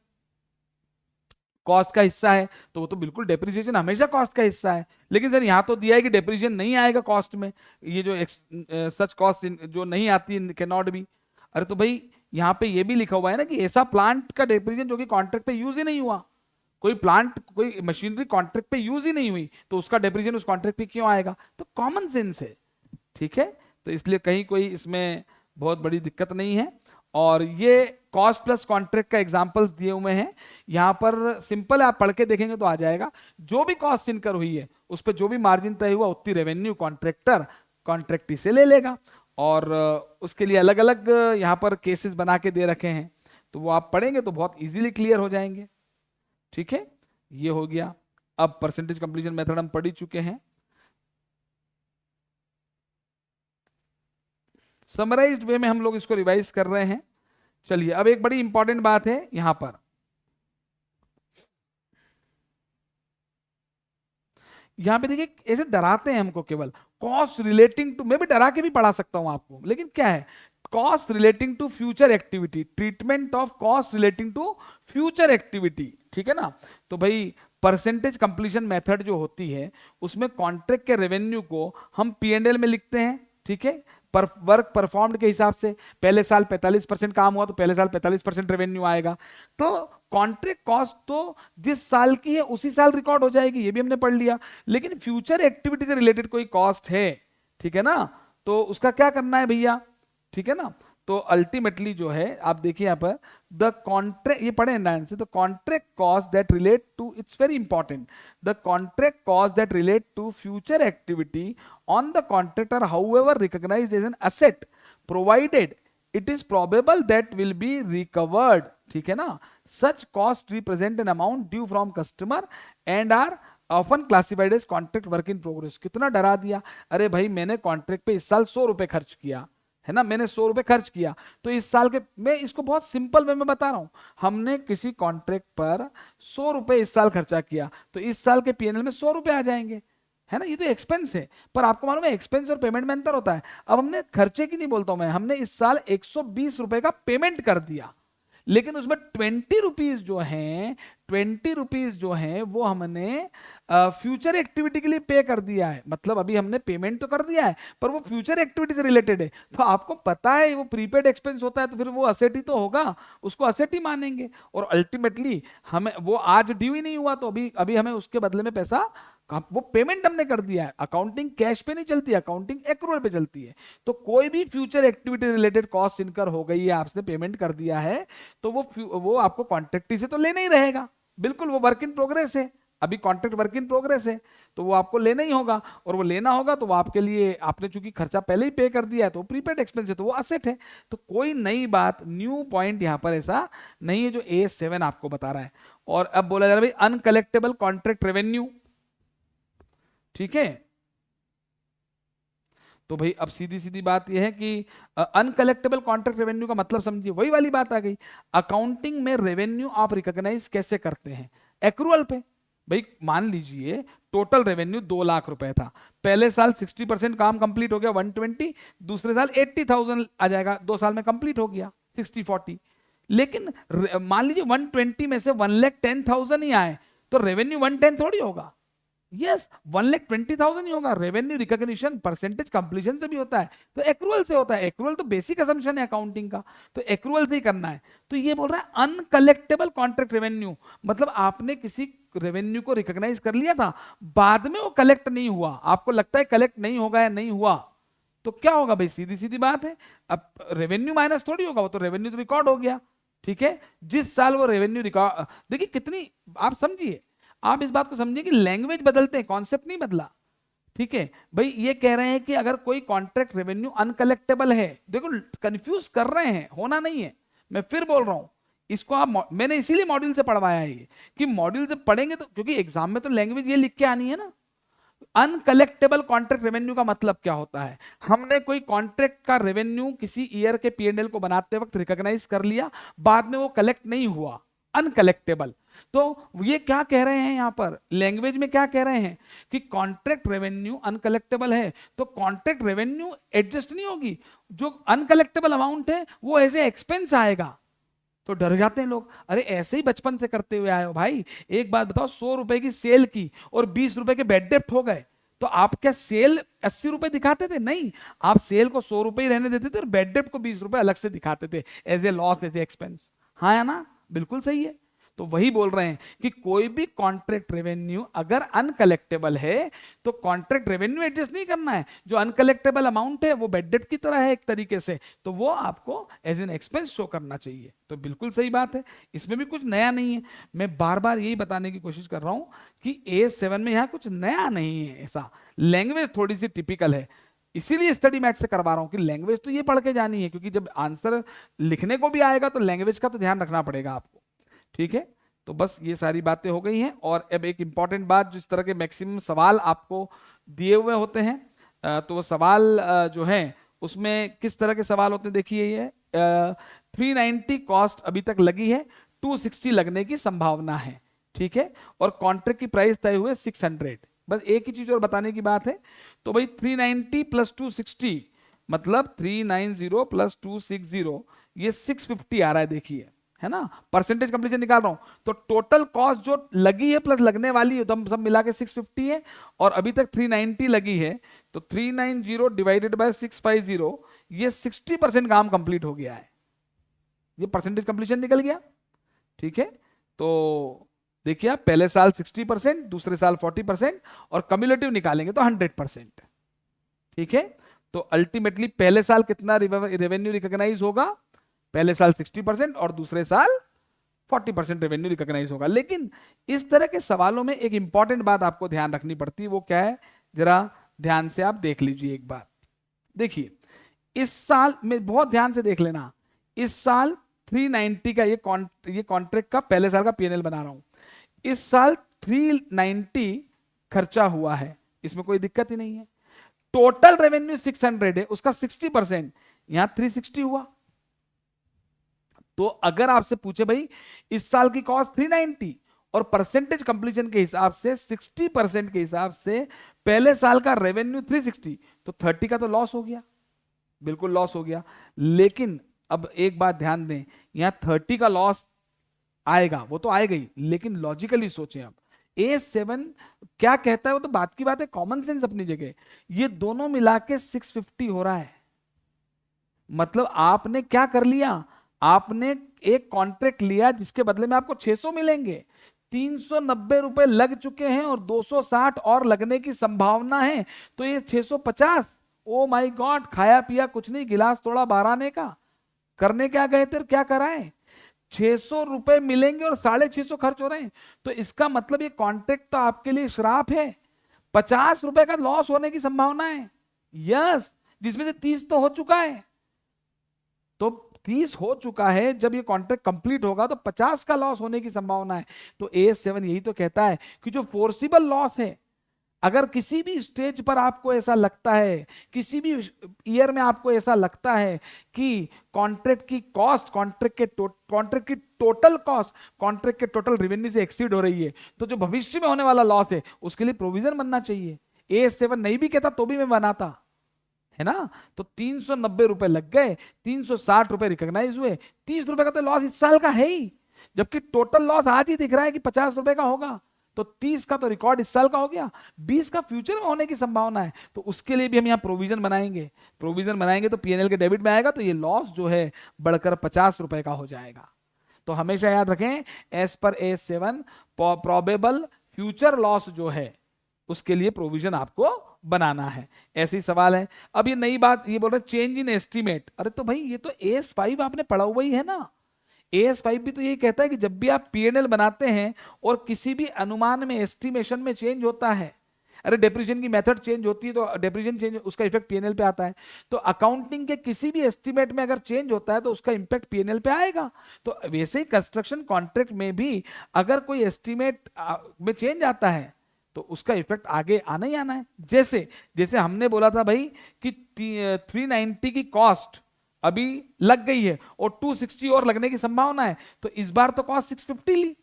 कॉस्ट का हिस्सा है, तो वो तो बिल्कुल डेप्रिसिएशन हमेशा कॉस्ट का हिस्सा है, लेकिन सर यहाँ तो दिया है कि डेप्रिसिएशन नहीं आएगा कॉस्ट में, ये जो सच कॉस्ट जो नहीं आती कैन नॉट बी। अरे तो भाई यहाँ पे ये भी लिखा हुआ है ना कि ऐसा प्लांट का डेप्रिसिएशन जो कि कॉन्ट्रैक्ट पे यूज ही नहीं हुआ, कोई प्लांट, कोई मशीनरी कॉन्ट्रैक्ट पे यूज ही नहीं हुई, तो उसका डेप्रिसिएशन उस कॉन्ट्रैक्ट पे क्यों आएगा, तो कॉमन सेंस है, ठीक है। तो इसलिए कहीं कोई इसमें बहुत बड़ी दिक्कत नहीं है। और ये कॉस्ट प्लस कॉन्ट्रैक्ट का एग्जांपल्स दिए हुए हैं, यहां पर सिंपल आप पढ़ के देखेंगे तो आ जाएगा, जो भी कॉस्ट इनकर हुई है उस पर जो भी मार्जिन तय हुआ उतनी रेवेन्यू कॉन्ट्रैक्टर कॉन्ट्रैक्टी से ले लेगा, और उसके लिए अलग अलग यहाँ पर केसेस बना के दे रखे हैं, तो वो आप पढ़ेंगे तो बहुत इजीली क्लियर हो जाएंगे, ठीक है। ये हो गया। अब परसेंटेज कंप्लीशन मेथड हम पढ़ ही चुके हैं। समराइज्ड वे में हम लोग इसको रिवाइज कर रहे हैं। चलिए अब एक बड़ी इंपॉर्टेंट बात है यहां पर, यहां पे देखिए ऐसे डराते हैं हमको केवल कॉस्ट रिलेटिंग टू, मैं भी डरा के भी पढ़ा सकता हूं आपको, लेकिन क्या है cost relating to future activity, treatment of cost relating to future activity, ठीक है ना। तो भाई परसेंटेज कंप्लीशन मेथड जो होती है उसमें कॉन्ट्रैक्ट के रेवेन्यू को हम P&L में लिखते हैं, ठीक है, पर वर्क परफॉर्म्ड के हिसाब से। पहले साल 45% काम हुआ तो पहले साल 45% रेवेन्यू आएगा। तो कॉन्ट्रैक्ट कॉस्ट तो जिस साल की है उसी साल रिकॉर्ड हो जाएगी, ये भी हमने पढ़ लिया। लेकिन फ्यूचर एक्टिविटी से रिलेटेड कोई कॉस्ट है, ठीक है ना, तो उसका क्या करना है भैया, ठीक है ना। तो अल्टीमेटली जो है आप देखिए यहां पर द कॉन्ट्रैक्ट, ये पढ़े ध्यान से, the contract cost that relate to, it's very important, the contract cost that relate to future activity on the contractor however recognised as an asset provided it is probable that will be recovered, ठीक है ना। Such cost represent an amount due from customer and are often classified as contract work in progress. कितना डरा दिया, अरे भाई मैंने contract पे इस साल 100 रुपए खर्च किया है ना, मैंने 100 रुपए खर्च किया, तो इस साल के, मैं इसको बहुत सिंपल वे में बता रहा हूं, हमने किसी कॉन्ट्रैक्ट पर 100 रुपए इस साल खर्चा किया तो इस साल के P&L में 100 रुपए आ जाएंगे, है ना। ये तो एक्सपेंस है, पर आपको मालूम है एक्सपेंस और पेमेंट में अंतर होता है। अब हमने खर्चे की नहीं बोलता हूं मैं, हमने इस साल 120 रुपए का पेमेंट कर दिया, लेकिन उसमें 20 रुपीज जो हैं, 20 रुपीज जो हैं वो हमने फ्यूचर एक्टिविटी के लिए पे कर दिया है। मतलब अभी हमने पेमेंट तो कर दिया है पर वो फ्यूचर एक्टिविटी से रिलेटेड है, तो आपको पता है वो प्रीपेड एक्सपेंस होता है, तो फिर वो असेट ही तो होगा, उसको असेट ही मानेंगे। और अल्टीमेटली हमें वो आज ड्यू ही नहीं हुआ तो अभी अभी हमें उसके बदले में पैसा, वो पेमेंट हमने कर दिया है। अकाउंटिंग कैश पे नहीं चलती, अकाउंटिंग एक्रूअल पे चलती है। तो कोई भी future activity related cost incur हो गई है, आपने पेमेंट कर दिया है, तो वो आपको कॉन्ट्रैक्टी से तो लेना ही रहेगा, बिल्कुल, वो वर्क इन प्रोग्रेस है, अभी कॉन्ट्रैक्ट वर्क इन प्रोग्रेस है, तो वो आपको लेना ही होगा। और वो लेना होगा तो वो आपके लिए, आपने चूंकि खर्चा पहले ही पे कर दिया है तो प्रीपेड एक्सपेंस है, तो वो असेट है। तो कोई नई बात, न्यू पॉइंट यहां पर ऐसा नहीं है जो A7 आपको बता रहा है। और अब बोला जा रहा है भाई अनकलेक्टेबल कॉन्ट्रैक्ट रेवेन्यू, ठीक है। तो भाई अब सीधी सीधी बात यह है कि अनकलेक्टेबल कॉन्ट्रैक्ट रेवेन्यू का मतलब समझिए, वही वाली बात आ गई। अकाउंटिंग में रेवेन्यू आप रिकॉग्नाइज कैसे करते हैं, एक्रूअल पे। भाई मान लीजिए टोटल रेवेन्यू 2 लाख रुपए था, पहले साल 60% काम कंप्लीट हो गया 120, दूसरे साल 80,000 आ जाएगा, 2 साल में कंप्लीट हो गया 60-40। लेकिन मान लीजिए 120 में से 1,10,000 ही आए तो रेवेन्यू 110 थोड़ी होगा, यस 1,20,000 ही होगा। रेवेन्यू रिकॉग्निशन परसेंटेज कंप्लीशन से भी होता है, तो एक्रूअल से होता है। एक्रूअल तो बेसिक असम्पशन है अकाउंटिंग का, तो एक्रूअल से ही करना है। तो ये बोल रहा है अनकलेक्टेबल कॉन्ट्रैक्ट रेवेन्यू, मतलब आपने किसी रेवेन्यू को रिकॉग्नाइज कर लिया था, बाद में वो कलेक्ट नहीं हुआ, आपको लगता है कलेक्ट नहीं होगा या नहीं हुआ, तो क्या होगा भाई, सीधी सीधी बात है, अब रेवेन्यू माइनस थोड़ी होगा, वो तो रेवेन्यू तो रिकॉर्ड हो गया, ठीक है। जिस साल वो रेवेन्यू रिकॉर्ड, देखिए कितनी, आप समझिए, आप इस बात को समझिए कि लैंग्वेज बदलते हैं, कॉन्सेप्ट नहीं बदला, ठीक है। भाई ये कह रहे हैं कि अगर कोई कॉन्ट्रैक्ट रेवेन्यू अनकलेक्टेबल है, देखो कंफ्यूज कर रहे हैं, होना नहीं है, मैं फिर बोल रहा हूं इसको। आप, मैंने इसीलिए मॉड्यूल से पढ़वाया है ये, कि मॉड्यूल से पढ़ेंगे तो, क्योंकि एग्जाम में तो लैंग्वेज ये लिख के आनी है ना। अनकलेक्टेबल कॉन्ट्रैक्ट रेवेन्यू का मतलब क्या होता है, हमने कोई कॉन्ट्रैक्ट का रेवेन्यू किसी ईयर के P&L को बनाते वक्त रिकॉग्नाइज कर लिया, बाद में वो कलेक्ट नहीं हुआ, अनकलेक्टेबल। तो ये क्या कह रहे हैं यहां पर लैंग्वेज में, क्या कह रहे हैं कि कॉन्ट्रैक्ट रेवेन्यू अनकलेक्टेबल है, तो कॉन्ट्रैक्ट रेवेन्यू एडजस्ट नहीं होगी, जो अनकलेक्टेबल अमाउंट है वो ऐसे एक्सपेंस आएगा। तो डर जाते हैं लोग, अरे ऐसे ही बचपन से करते हुए आए हो भाई। एक बात बताओ, 100 रुपए की सेल की और 20 रुपए के बैड डेप्ट हो गए, तो आप क्या सेल 80 रुपए दिखाते थे? नहीं, आप सेल को 100 रुपए ही रहने देते थे और बैड डेप्ट को 20 रुपए अलग से दिखाते थे, as a loss, as a expense. हाँ या ना, बिल्कुल सही है। तो वही बोल रहे हैं कि कोई भी कॉन्ट्रैक्ट रेवेन्यू अगर अनकलेक्टेबल है तो कॉन्ट्रैक्ट रेवेन्यू एडजस्ट नहीं करना है, जो अनकलेक्टेबल अमाउंट है वो बैड डेट की तरह है एक तरीके से, तो वो आपको एज एन एक्सपेंस शो करना चाहिए। तो बिल्कुल सही बात है, इसमें भी कुछ नया नहीं है। मैं बार बार यही बताने की कोशिश कर रहा हूं कि A7 में यहां कुछ नया नहीं है, ऐसा लैंग्वेज थोड़ी सी टिपिकल है, इसीलिए स्टडी मैथ से करवा रहा हूं कि लैंग्वेज तो ये पढ़ के जानी है, क्योंकि जब आंसर लिखने को भी आएगा तो लैंग्वेज का तो ध्यान रखना पड़ेगा आपको, ठीक है। तो बस ये सारी बातें हो गई हैं। और अब एक इंपॉर्टेंट बात, जिस तरह के मैक्सिमम सवाल आपको दिए हुए होते हैं, तो वो सवाल जो है उसमें किस तरह के सवाल होते हैं देखिए। ये 390 कॉस्ट अभी तक लगी है, 260 लगने की संभावना है, ठीक है, और कॉन्ट्रैक्ट की प्राइस तय हुए 600। बस एक ही चीज और बताने की बात है। तो भाई 390 प्लस 260 मतलब 390 प्लस 260, ये 650 आ रहा है देखिए, है ना। परसेंटेज कंप्लीशन निकाल रहा हूं, तो टोटल कॉस्ट जो लगी है प्लस लगने वाली है, तो हम सब मिला के 650 है, और अभी तक 390 लगी है, तो 390 डिवाइडेड बाय 650, ये 60% काम कंप्लीट हो गया है। ये परसेंटेज कंप्लीशन निकल गया, ठीक है। तो देखिए आप, पहले साल 60%, दूसरे साल 40%, और कम्युलेटिव निकालेंगे तो 100%, ठीक है। तो अल्टीमेटली पहले साल कितना रेवेन्यू रिकॉग्नाइज होगा, पहले साल 60% और दूसरे साल 40% रेवेन्यू रिकॉग्नाइज होगा। लेकिन इस तरह के सवालों में एक इंपॉर्टेंट बात आपको ध्यान रखनी पड़ती है, वो क्या है, जरा ध्यान से आप देख लीजिए एक बार। देखिए इस साल में बहुत ध्यान से देख लेना, इस साल 390 का ये कॉन्ट्रैक्ट का पहले साल का पीएनएल बना रहा हूं। इस साल 390 खर्चा हुआ है, इसमें कोई दिक्कत ही नहीं है। टोटल रेवेन्यू 600 है, उसका 60%, यहां 360 हुआ। तो अगर आपसे पूछे भाई इस साल की कॉस्ट 390 और परसेंटेज कंप्लीशन के हिसाब से 60% के हिसाब से पहले साल का रेवेन्यू 360, तो 30 का तो लॉस हो गया, बिल्कुल लॉस हो गया। लेकिन अब एक बात ध्यान दें, यहां 30 का लॉस आएगा, वो तो आएगा ही, लेकिन लॉजिकली सोचें आप, A7 क्या कहता है, वो तो बात की बात है, कॉमन सेंस अपनी जगह, ये दोनों मिला के 650 हो रहा है। मतलब आपने क्या कर लिया, आपने एक कॉन्ट्रैक्ट लिया जिसके बदले में आपको 600 मिलेंगे, 390 रुपए लग चुके हैं और 260 और लगने की संभावना है, तो ये 650। ओ माय गॉड, खाया पिया कुछ नहीं, गिलास तोड़ा 12 आने का, करने क्या गए थे, क्या कराए, 600 रुपए मिलेंगे और 650 खर्च हो रहे हैं। तो इसका मतलब ये कॉन्ट्रैक्ट तो आपके लिए श्राप है। 50 रुपए का लॉस होने की संभावना है, यस, जिसमें से 30 तो हो चुका है। तो 30 हो चुका है, जब ये कॉन्ट्रैक्ट कंप्लीट होगा तो 50 का लॉस होने की संभावना है। तो AS7 यही तो कहता है कि जो फोर्सिबल लॉस है, अगर किसी भी स्टेज पर आपको ऐसा लगता है, किसी भी ईयर में आपको ऐसा लगता है कि कॉन्ट्रैक्ट की कॉस्ट, कॉन्ट्रैक्ट की टोटल कॉस्ट कॉन्ट्रैक्ट के टोटल रेवेन्यू से एक्सीड हो रही है, तो जो भविष्य में होने वाला लॉस है उसके लिए प्रोविजन बनना चाहिए। AS7 नहीं भी कहता तो भी मैं बनाता, है ना। तो 390 रुपए लग गए, 360 रुपए रिकॉग्नाइज हुए, 30 रुपए का तो लॉस इस साल का है ही, जबकि टोटल लॉस आज ही दिख रहा है कि 50 रुपए का होगा। तो 30 का तो रिकॉर्ड इस साल का हो गया, 20 का फ्यूचर में होने की संभावना है, तो उसके लिए भी हम यहाँ प्रोविजन बनाएंगे। प्रोविजन बनाएंगे तो पीएनएल के डेबिट में आएगा, तो ये लॉस जो है बढ़कर 50 रुपए का हो जाएगा। तो हमेशा याद रखें, as per AS7 probable future loss जो है उसके लिए प्रोविजन आपको बनाना है। ऐसे ही सवाल है। अब ये नई बात, ये बोल रहे चेंज इन एस्टीमेट, अरे तो भाई ये तो AS5 आपने पढ़ा हुआ ही है ना। AS5 भी तो ये कहता है कि जब भी आप पीएनएल बनाते हैं और किसी भी अनुमान में, एस्टिमेशन में चेंज होता है, अरे डेप्रिसिएशन की मेथड चेंज होती है तो डेप्रिसिएशन चेंज, उसका इफेक्ट पीएनएल पे आता है। तो अकाउंटिंग के किसी भी एस्टिमेट में अगर चेंज होता है तो उसका इंपैक्ट पीएनएल पे आएगा। तो वैसे ही कंस्ट्रक्शन कॉन्ट्रैक्ट में भी अगर कोई एस्टिमेट में चेंज आता है तो उसका इफेक्ट आगे आना ही आना है। जैसे जैसे हमने बोला था भाई कि 390 की कॉस्ट अभी लग गई है और 260 और लगने की संभावना है, तो इस बार तो कॉस्ट 650 ली,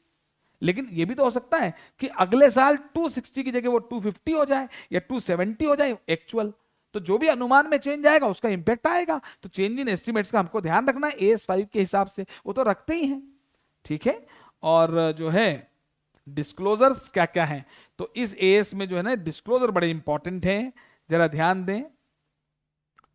लेकिन यह भी तो हो सकता है कि अगले साल 260 की जगह वो 250 हो जाए या 270 हो जाए एक्चुअल। तो जो भी अनुमान में चेंज आएगा उसका इंपैक्ट आएगा। तो चेंज इन एस्टिमेट्स का हमको ध्यान रखना है AS5 के हिसाब से, वो तो रखते ही हैं, ठीक है। और जो है डिस्क्लोजर्स क्या क्या है, तो इस AS में जो है ना डिस्क्लोजर बड़े इंपॉर्टेंट हैं, जरा ध्यान दें।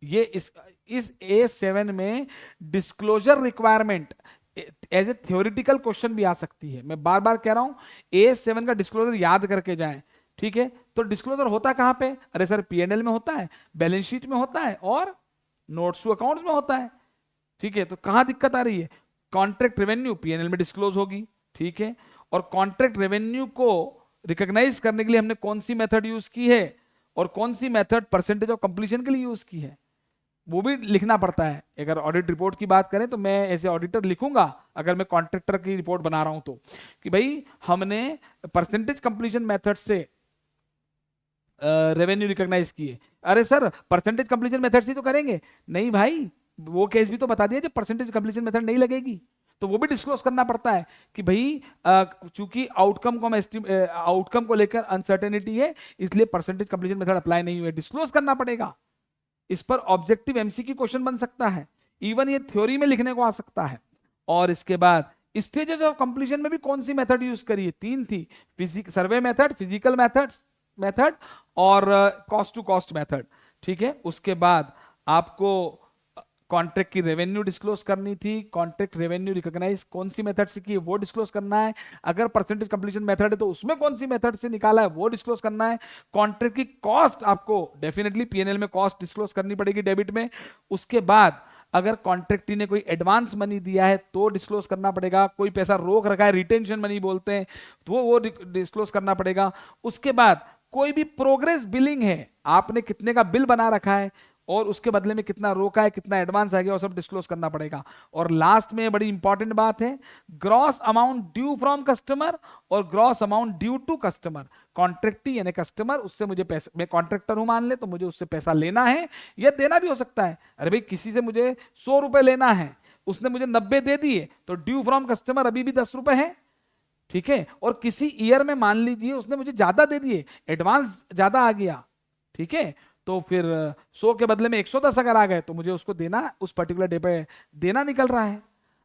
ये इस A7 में disclosure requirement as a theoretical question भी आ सकती है। मैं बार बार कह रहा हूं AS7 का डिस्क्लोजर याद करके जाएं, ठीक है। तो डिस्क्लोजर होता कहां पे, अरे सर पीएनएल में होता है, बैलेंस शीट में होता है और नोट्स टू अकाउंट्स में होता है, ठीक है। तो कहां दिक्कत आ रही है, कॉन्ट्रैक्ट रेवेन्यू पीएनएल में डिस्क्लोज होगी, ठीक है। और कॉन्ट्रैक्ट रेवेन्यू को रिकॉग्नाइज करने के लिए हमने कौन सी मेथड यूज की है और कौन सी मेथड परसेंटेज ऑफ कंप्लीशन के लिए यूज की है, वो भी लिखना पड़ता है। अगर ऑडिट रिपोर्ट की बात करें तो मैं ऐसे ऑडिटर लिखूंगा, अगर मैं कॉन्ट्रैक्टर की रिपोर्ट बना रहा हूं तो, कि भाई हमने परसेंटेज कंप्लीशन मेथड से रेवेन्यू रिकॉग्नाइज किए। अरे सर परसेंटेज कंप्लीशन मेथड से तो करेंगे, नहीं भाई वो केस भी तो बता दिया जब परसेंटेज कंप्लीशन मेथड नहीं लगेगी, तो वो भी डिस्क्लोज करना पड़ता है कि भाई चूंकि आउटकम को लेकर अनसर्टेनिटी है, इसलिए परसेंटेज कंप्लीशन मेथड अप्लाई नहीं हुए, डिस्क्लोज करना पड़ेगा। इस पर ऑब्जेक्टिव एमसीक्यू क्वेश्चन बन सकता है, इवन ये थ्योरी में लिखने को आ सकता है। और इसके बाद स्टेजेस ऑफ कंप्लीशन में भी कौन सी मेथड यूज करिए, 3 थी, सर्वे मेथड, फिजिकल मेथड और कॉस्ट टू कॉस्ट मेथड। ठीक है, उसके बाद आपको कॉन्ट्रैक्ट की रेवेन्यू डिस्क्लोज करनी थी, कॉन्ट्रैक्ट रेवेन्यू रिकॉग्नाइज कौन सी मेथड से की है वो डिस्क्लोज करना है, अगर परसेंटेज कंप्लीशन मेथड है तो उसमें कौन सी मेथड से निकाला है वो डिस्क्लोज करना है, कॉन्ट्रैक्ट की कॉस्ट आपको डेफिनेटली पीएनएल में कॉस्ट डिस्क्लोज करनी पड़ेगी डेबिट में। उसके बाद अगर कॉन्ट्रैक्टी ने कोई एडवांस मनी दिया है तो डिस्क्लोज करना पड़ेगा, कोई पैसा रोक रखा है रिटेंशन मनी बोलते हैं तो वो डिस्क्लोज करना पड़ेगा। उसके बाद कोई भी प्रोग्रेस बिलिंग है, आपने कितने का बिल बना रखा है और उसके बदले में कितना रोका है, कितना एडवांस आ गया, वो सब डिस्क्लोज करना पड़ेगा। और लास्ट में बड़ी इंपॉर्टेंट बात है, gross amount due from customer और gross amount due to customer. Contractee यानी कस्टमर, उससे मुझे पैसा, मैं कॉन्ट्रैक्टर हूं मान ले, तो मुझे उससे पैसा लेना है या देना भी हो सकता है। अरे भाई किसी से मुझे 100 रुपए लेना है, उसने मुझे 90 दे दिए, तो ड्यू फ्रॉम कस्टमर अभी भी 10 रुपए है। ठीक है, और किसी ईयर में मान लीजिए उसने मुझे ज्यादा दे दिए, एडवांस ज्यादा आ गया, ठीक है, तो फिर 100 के बदले में 110 अगर आ गए तो मुझे उसको देना, उस पर्टिकुलर डे पे देना निकल रहा है।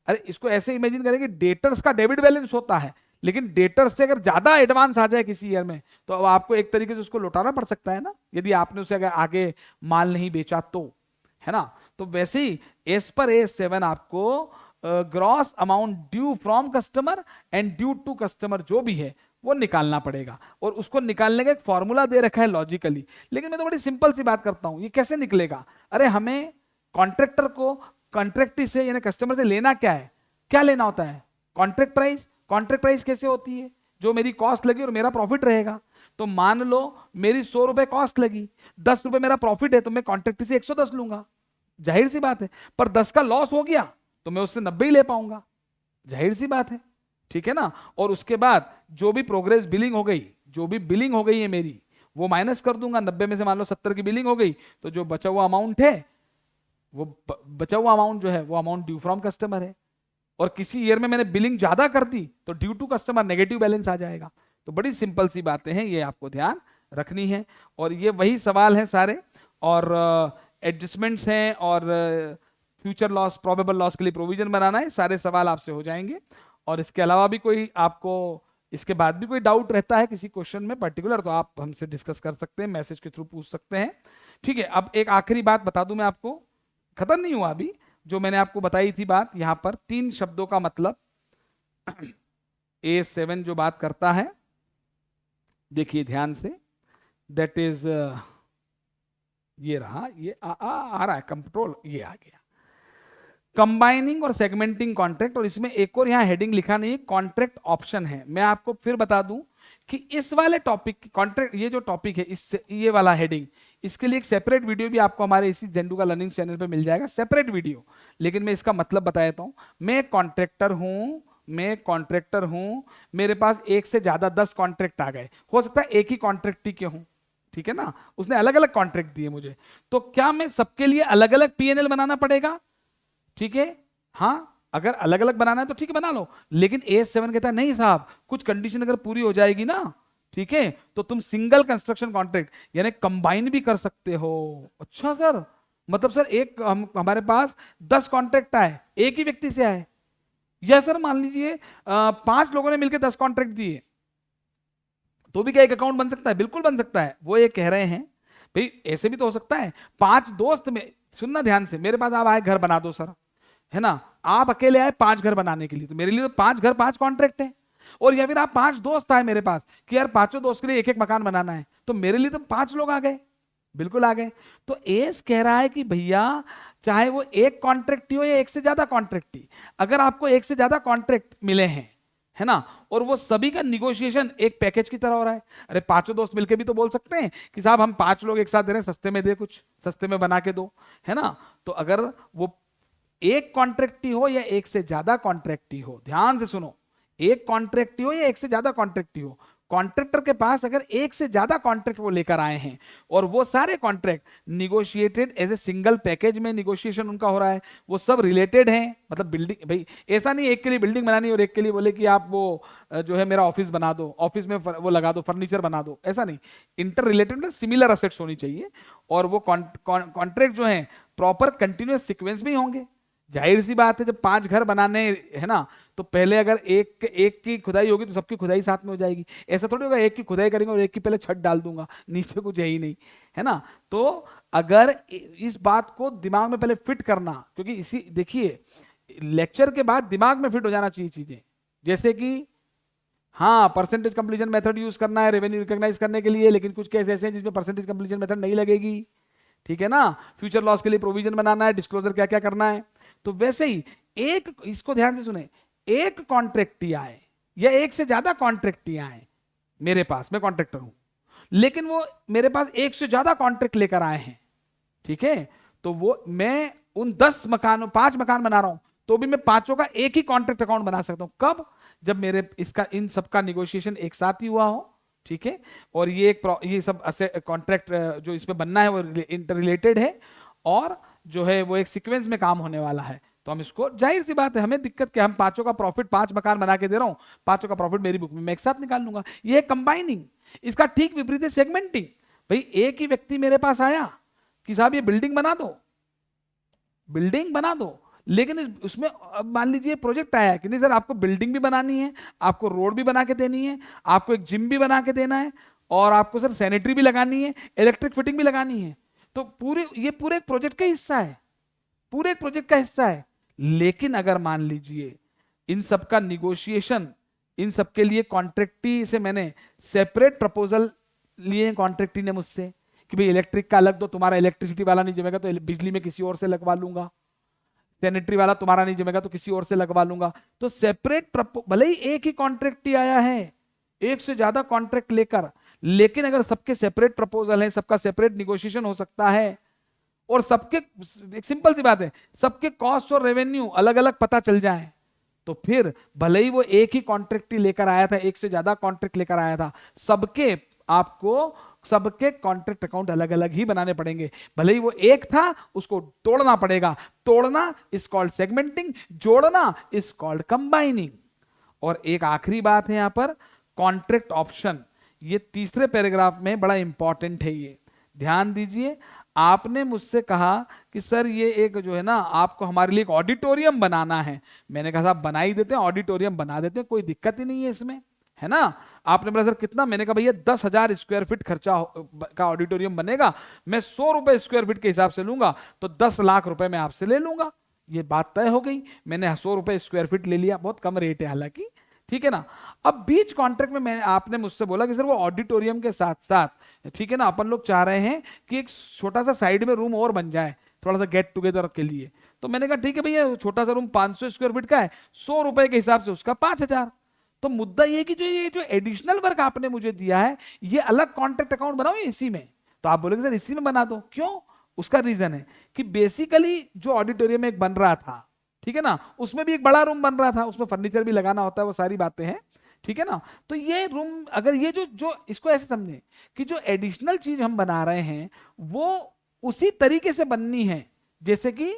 अरे इसको ऐसे इमेजिन करेंगे, डेटर्स का डेबिट बैलेंस होता है, लेकिन डेटर्स से अगर ज्यादा एडवांस आ जाए किसी ईयर में तो अब आपको एक तरीके से उसको लौटाना पड़ सकता है ना, यदि आपने उसे अगर आगे माल नहीं बेचा तो, है ना। तो वैसे ही एज पर A7 आपको gross amount due from customer and due to customer जो भी है वो निकालना पड़ेगा, और उसको निकालने का एक फॉर्मूला दे रखा है लॉजिकली। लेकिन मैं तो बड़ी सिंपल सी बात करता हूं, ये कैसे निकलेगा। अरे हमें कॉन्ट्रैक्टर को कॉन्ट्रैक्टी से यानी कस्टमर से लेना क्या है, क्या लेना होता है, कॉन्ट्रैक्ट प्राइस। कॉन्ट्रैक्ट प्राइस कैसे होती है, जो मेरी कॉस्ट लगी और मेरा प्रॉफिट रहेगा। तो मान लो मेरी 100 रुपए कॉस्ट लगी, 10 रुपए मेरा प्रॉफिट है, तो मैं कॉन्ट्रैक्टी से 110 लूंगा, जाहिर सी बात है। पर 10 का लॉस हो गया तो मैं उससे 90 ही ले पाऊंगा, जाहिर सी बात है, ठीक है ना। और उसके बाद जो भी प्रोग्रेस बिलिंग हो गई, जो भी बिलिंग हो गई है मेरी, वो माइनस कर दूंगा। 90 में से मान लो 70 की बिलिंग हो गई, तो जो बचा हुआ अमाउंट है, वो बचा हुआ अमाउंट जो है वो अमाउंट ड्यू फ्रॉम कस्टमर है। और किसी ईयर में मैंने बिलिंग ज्यादा कर दी तो due to customer negative balance आ जाएगा। तो बड़ी सिंपल सी बातें हैं, ये आपको ध्यान रखनी है। और ये वही सवाल हैं सारे, और एडजस्टमेंट्स हैं, और फ्यूचर लॉस, प्रोबेबल लॉस के लिए प्रोविजन बनाना है, सारे सवाल आपसे हो जाएंगे। और इसके अलावा भी कोई आपको इसके बाद भी कोई डाउट रहता है किसी क्वेश्चन में पर्टिकुलर, तो आप हमसे डिस्कस कर सकते हैं, मैसेज के थ्रू पूछ सकते हैं। ठीक है, अब एक आखिरी बात बता दूं मैं आपको, खत्म नहीं हुआ अभी, जो मैंने आपको बताई थी बात, यहां पर 3 शब्दों का मतलब A7 जो बात करता है, देखिए ध्यान से, दैट इज ये रहा, ये आ रहा है कंट्रोल, ये आ गया, कंबाइनिंग और सेगमेंटिंग कॉन्ट्रैक्ट। और इसमें एक और यहां हेडिंग लिखा नहीं है, कॉन्ट्रैक्ट ऑप्शन है। मैं आपको फिर बता दूं कि इस वाले टॉपिक कॉन्ट्रैक्ट, ये जो टॉपिक है, इस ये वाला हेडिंग, इसके लिए एक सेपरेट वीडियो भी आपको हमारे इसी जेंडुका लर्निंग चैनल पे मिल जाएगा, सेपरेट वीडियो। लेकिन मैं इसका मतलब बता देता हूं, मैं कॉन्ट्रैक्टर हूं, मेरे पास एक से ज्यादा 10 कॉन्ट्रैक्ट आ गए, हो सकता है एक ही कॉन्ट्रैक्टी के हूं, ठीक है ना, उसने अलग अलग कॉन्ट्रैक्ट दिए मुझे, तो क्या मैं सबके लिए अलग अलग पीएनएल बनाना पड़ेगा, ठीक है। हाँ, अगर अलग अलग बनाना है तो ठीक है बना लो, लेकिन A7 कहता है नहीं साहब, कुछ कंडीशन अगर पूरी हो जाएगी ना, ठीक है, तो तुम सिंगल कंस्ट्रक्शन कॉन्ट्रैक्ट यानी कंबाइन भी कर सकते हो। अच्छा सर, मतलब सर एक हमारे पास 10 कॉन्ट्रैक्ट आए, एक ही व्यक्ति से आए, या सर मान लीजिए 5 लोगों ने मिलकर 10 कॉन्ट्रैक्ट दिए, तो भी क्या एक अकाउंट बन सकता है? बिल्कुल बन सकता है। वो ये कह रहे हैं भाई ऐसे भी तो हो सकता है, 5 दोस्त में, सुनना ध्यान से, मेरे पास आप आए घर बना दो सर, है ना, आप अकेले आए 5 घर बनाने के लिए, तो मेरे लिए तो 5 घर 5 कॉन्ट्रैक्ट है। और या फिर आप 5 दोस्त आए मेरे पास कि यार 5 दोस्त के लिए एक एक मकान बनाना है, तो मेरे लिए तो 5 लोग आ गए, बिल्कुल आ गए। तो एस कह रहा है कि भैया चाहे वो एक कॉन्ट्रैक्ट हो या एक से ज्यादा कॉन्ट्रैक्ट, अगर आपको एक से ज्यादा कॉन्ट्रैक्ट मिले हैं, है ना, और वो सभी का निगोशिएशन एक पैकेज की तरह हो रहा है। अरे पांचों दोस्त मिलके भी तो बोल सकते हैं कि साहब हम 5 लोग एक साथ दे रहे हैं, सस्ते में दे, कुछ सस्ते में बना के दो, है ना। तो अगर वो एक कॉन्ट्रैक्टी हो या एक से ज्यादा कॉन्ट्रैक्टी हो, ध्यान से सुनो, एक कॉन्ट्रैक्टी हो या एक से ज्यादा कॉन्ट्रैक्टी हो, कॉन्ट्रैक्टर के पास अगर एक से ज्यादा कॉन्ट्रैक्ट वो लेकर आए हैं और वो सारे contract negotiated as a single package में निगोशिएशन उनका हो रहा है, वो सब रिलेटेड हैं, मतलब बिल्डिंग, भाई ऐसा नहीं एक के लिए बिल्डिंग बनानी और एक के लिए बोले कि आप वो जो है मेरा ऑफिस बना दो, ऑफिस में वो लगा दो, फर्नीचर बना दो, ऐसा नहीं। इंटर रिलेटेड सिमिलर असेट्स होनी चाहिए, और वो कॉन्ट्रैक्ट जो है प्रॉपर कंटिन्यूअस सीक्वेंस में ही होंगे। जाहिर सी बात है जब 5 घर बनाने, है ना, तो पहले अगर एक की खुदाई होगी तो सबकी खुदाई साथ में हो जाएगी। ऐसा थोड़ी होगा एक की खुदाई करेंगे और एक की पहले छत डाल दूंगा, नीचे कुछ है ही नहीं, है ना। तो अगर इस बात को दिमाग में पहले फिट करना, क्योंकि इसी देखिए लेक्चर के बाद दिमाग में फिट हो जाना चाहिए चीजें, जैसे कि हाँ परसेंटेज कंप्लीशन मेथड यूज करना है रेवेन्यू रिकॉग्नाइज करने के लिए, लेकिन कुछ केस ऐसे हैं जिसमें परसेंटेज कंप्लीशन मेथड नहीं लगेगी, ठीक है ना। फ्यूचर लॉस के लिए प्रोविजन बनाना है, डिस्क्लोजर क्या क्या करना है। तो वैसे ही एक, इसको ध्यान से सुने, एक कॉन्ट्रैक्टी आए या एक से ज्यादा कॉन्ट्रैक्टी आए मेरे पास, मैं कॉन्ट्रैक्टर हूं, लेकिन वो मेरे पास एक से ज्यादा कॉन्ट्रैक्ट लेकर आए हैं, ठीक है, तो वो मैं उन 10 मकानों 5 मकान बना रहा हूं तो भी मैं पांचों का एक ही कॉन्ट्रैक्ट अकाउंट बना सकता हूं। कब? जब मेरे इसका इन सबका निगोशिएशन एक साथ ही हुआ हो, ठीक है, और ये सब कॉन्ट्रैक्ट जो इसमें बनना है वो इंटर रिलेटेड है, और जो है वो एक सीक्वेंस में काम होने वाला है। तो हम इसको, जाहिर सी बात है हमें दिक्कत क्या, हम पांचों का प्रॉफिट 5 मकान बना के दे रहा हूं, पांचों का प्रॉफिट मेरी बुक में मैं एक साथ निकाल लूंगा, ये है कंबाइनिंग। इसका ठीक विपरीत है सेगमेंटिंग। भाई एक ही व्यक्ति मेरे पास आया कि साहब ये बिल्डिंग बना दो, बिल्डिंग बना दो, लेकिन उसमें अब मान लीजिए प्रोजेक्ट आया कि नहीं सर आपको बिल्डिंग भी बनानी है, आपको रोड भी बना के देनी है, आपको एक जिम भी बना के देना है, और आपको सर सैनिटरी भी लगानी है, इलेक्ट्रिक फिटिंग भी लगानी है। तो ये पूरे एक प्रोजेक्ट का हिस्सा है, पूरे एक प्रोजेक्ट का हिस्सा है। लेकिन अगर मान लीजिए इन सबका निगोशिएशन, इन सबके लिए कॉन्ट्रैक्टी से मैंने सेपरेट प्रपोजल लिए, कॉन्ट्रैक्टी ने मुझसे कि भाई इलेक्ट्रिक का अलग दो, तुम्हारा इलेक्ट्रिसिटी वाला नहीं जमेगा तो बिजली में किसी और से लगवा लूंगा, सैनिटरी वाला तुम्हारा नहीं जमेगा तो किसी और से लगवा लूंगा। तो सेपरेट, भले ही एक ही कॉन्ट्रैक्ट ही आया है, एक से ज्यादा कॉन्ट्रैक्ट लेकर, लेकिन अगर सबके सेपरेट प्रपोजल है, सबका सेपरेट निगोशिएशन हो सकता है, और सबके, एक सिंपल सी बात है, सबके कॉस्ट और रेवेन्यू अलग अलग पता चल जाए, तो फिर भले ही वो एक ही कॉन्ट्रैक्ट लेकर आया था, एक से ज्यादा कॉन्ट्रैक्ट लेकर आया था, सबके कॉन्ट्रैक्ट अकाउंट अलग अलग ही बनाने पड़ेंगे। भले ही वो एक था उसको तोड़ना पड़ेगा, तोड़ना इज कॉल्ड सेगमेंटिंग, जोड़ना इज कॉल्ड कंबाइनिंग। और एक आखिरी बात है यहां पर, कॉन्ट्रैक्ट ऑप्शन, ये तीसरे पैराग्राफ में बड़ा इंपॉर्टेंट है, ये ध्यान दीजिए। आपने मुझसे कहा कि सर ये एक जो है ना आपको हमारे लिए एक ऑडिटोरियम बनाना है, मैंने कहा साहब बना ही देते हैं, ऑडिटोरियम बना देते हैं, कोई दिक्कत ही नहीं है इसमें, है ना। आपने बोला सर कितना, मैंने कहा भैया 10,000 स्क्वायर फीट खर्चा का ऑडिटोरियम बनेगा, मैं 100 रुपए स्क्वायर फीट के हिसाब से लूंगा, तो 10 लाख रुपए मैं आपसे ले लूंगा। ये बात तय हो गई, मैंने 100 रुपए स्क्वायर फीट ले लिया, बहुत कम रेट है हालांकि, ठीक है ना। अब बीच कॉन्ट्रैक्ट में मैं, आपने मुझसे बोला कि सर वो ऑडिटोरियम के साथ साथ, ठीक है ना, अपन लोग चाह रहे हैं कि एक छोटा सा साइड में रूम और बन जाए थोड़ा सा गेट टुगेदर के लिए। तो मैंने कहा ठीक है भैया, छोटा सा रूम 500 स्क्वायर फीट का है, 100 रुपए के हिसाब से उसका 5,000। तो मुद्दा ये कि ये जो एडिशनल वर्क आपने मुझे दिया है, ये अलग कॉन्ट्रैक्ट अकाउंट बनाओ या इसी में। तो आप बोलोगे सर इसी में बना दो, क्यों? उसका रीजन है कि बेसिकली जो ऑडिटोरियम एक बन रहा था, ठीक है ना, उसमें भी एक बड़ा रूम बन रहा था, उसमें फर्नीचर भी लगाना होता है, वो सारी बातें हैं, ठीक है ना। तो ये रूम, अगर ये जो इसको ऐसे समझे कि जो एडिशनल चीज हम बना रहे हैं वो उसी तरीके से बननी है जैसे कि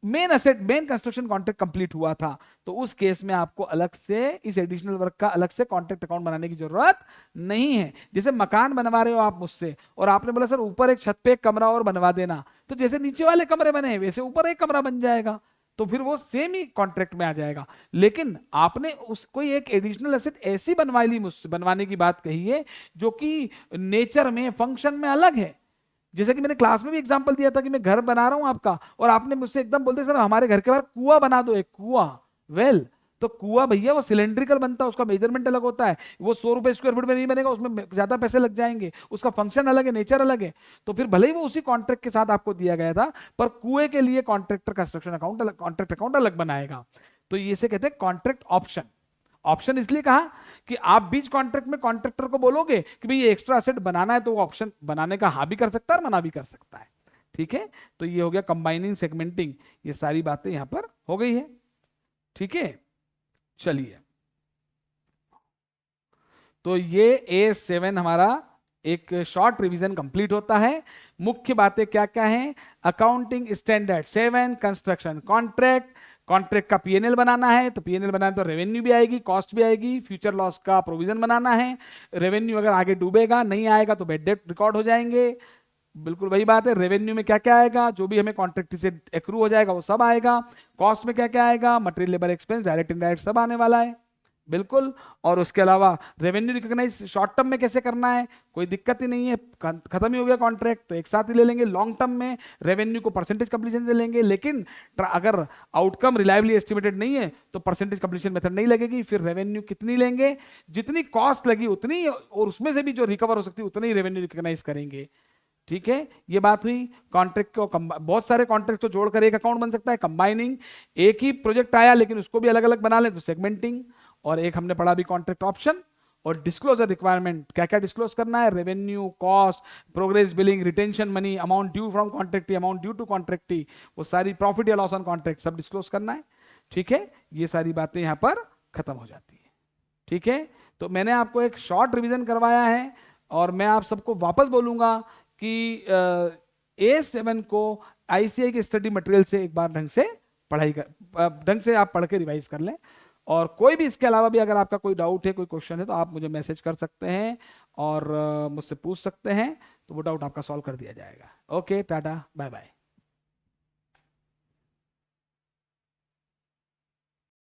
मेन कंस्ट्रक्शन कॉन्ट्रैक्ट कंप्लीट हुआ था, तो उस केस में आपको अलग से इस एडिशनल वर्क का अलग से कॉन्ट्रैक्ट अकाउंट बनाने की जरूरत नहीं है। जैसे मकान बनवा रहे हो आप मुझसे, और आपने बोला सर ऊपर एक छत पे एक कमरा और बनवा देना, तो जैसे नीचे वाले कमरे बने वैसे ऊपर एक कमरा बन जाएगा, तो फिर वो सेम ही कॉन्ट्रैक्ट में आ जाएगा। लेकिन आपने उसको एक एडिशनल एसेट ऐसी बनवा ली, मुझसे बनवाने की बात कही है जो कि नेचर में, फंक्शन में अलग है। जैसे कि मैंने क्लास में भी एग्जांपल दिया था कि मैं घर बना रहा हूं आपका, और आपने मुझसे एकदम बोलते सर हमारे घर के बाहर कुआं बना दो, एक कुआं, वेल, तो कुआं भैया वो सिलेंड्रिकल बनता है, उसका मेजरमेंट अलग होता है, वो 100 रुपए स्क्वायर फीट में नहीं बनेगा, उसमें ज्यादा पैसे लग जाएंगे, उसका फंक्शन अलग है, नेचर अलग है। तो फिर भले ही वो उसी कॉन्ट्रैक्ट के साथ आपको दिया गया था, पर कुएं के लिए कॉन्ट्रैक्टर कंस्ट्रक्शन अकाउंट अलग, कॉन्ट्रैक्ट अकाउंट अलग बनाएगा। तो ये से कहते हैं कॉन्ट्रैक्ट ऑप्शन। ऑप्शन इसलिए कहा कि आप बीच कॉन्ट्रैक्ट में कॉन्ट्रैक्टर को बोलोगे कि भाई ये एक्स्ट्रा एसेट बनाना है, तो वो ऑप्शन बनाने का हाँ भी कर सकता है और मना भी कर सकता है। ठीक है, तो ये हो गया कंबाइनिंग सेगमेंटिंग, ये सारी बातें यहां पर हो गई है। ठीक है, चलिए, तो ये A7 हमारा एक शॉर्ट रिवीजन कंप्लीट होता है। मुख्य बातें क्या क्या हैं? Accounting standard 7, construction contract, contract का पीएनएल बनाना है, तो पीएनएल बनाना तो रेवेन्यू भी आएगी, कॉस्ट भी आएगी, फ्यूचर लॉस का प्रोविजन बनाना है, रेवेन्यू अगर आगे डूबेगा नहीं आएगा तो बैड डेट रिकॉर्ड हो जाएंगे। बिल्कुल वही बात है, रेवेन्यू में क्या क्या आएगा, जो भी हमें कॉन्ट्रैक्ट से एक्रू हो जाएगा वो सब आएगा। कॉस्ट में क्या क्या आएगा, material labour expense direct indirect सब आने वाला है। बिल्कुल, और उसके अलावा रेवेन्यू रिकॉग्नाइज शॉर्ट टर्म में कैसे करना है, कोई दिक्कत ही नहीं है, खत्म ही हो गया कॉन्ट्रैक्ट तो एक साथ ही ले लेंगे। लॉन्ग टर्म में रेवेन्यू को परसेंटेज कंप्लीशन से लेंगे, लेकिन अगर आउटकम रिलायबली एस्टिमेटेड नहीं है तो परसेंटेज कंप्लीशन मेथड नहीं लगेगी। फिर रेवेन्यू कितनी लेंगे, जितनी कॉस्ट लगी उतनी, और उसमें से भी जो रिकवर हो सकती है उतनी रेवेन्यू रिकॉग्नाइज करेंगे। ठीक है, ये बात हुई कॉन्ट्रैक्ट को। बहुत सारे कॉन्ट्रैक्ट को जोड़कर एक अकाउंट बन सकता है, कंबाइनिंग। एक ही प्रोजेक्ट आया लेकिन उसको भी अलग अलग बना ले तो सेगमेंटिंग। और एक हमने पढ़ा भी कॉन्ट्रैक्ट ऑप्शन और डिस्क्लोजर रिक्वायरमेंट, क्या क्या डिस्क्लोज करना है, revenue, cost, progress billing, retention money, amount due from contractee, amount due to contractee, वो सारी प्रॉफिट या लॉस ऑन कॉन्ट्रैक्ट सब डिस्क्लोज करना है। ठीक है, ये सारी बातें यहां पर खत्म हो जाती है। ठीक है, तो मैंने आपको एक शॉर्ट रिवीजन करवाया है और मैं आप सबको वापस बोलूंगा कि A7 को आईसीआई के स्टडी मटेरियल से एक बार ढंग से ढंग से आप पढ़ के रिवाइज कर लें। और कोई भी इसके अलावा भी अगर आपका कोई डाउट है, कोई क्वेश्चन है, तो आप मुझे मैसेज कर सकते हैं और मुझसे पूछ सकते हैं, तो वो डाउट आपका सॉल्व कर दिया जाएगा। Okay, tata, bye bye.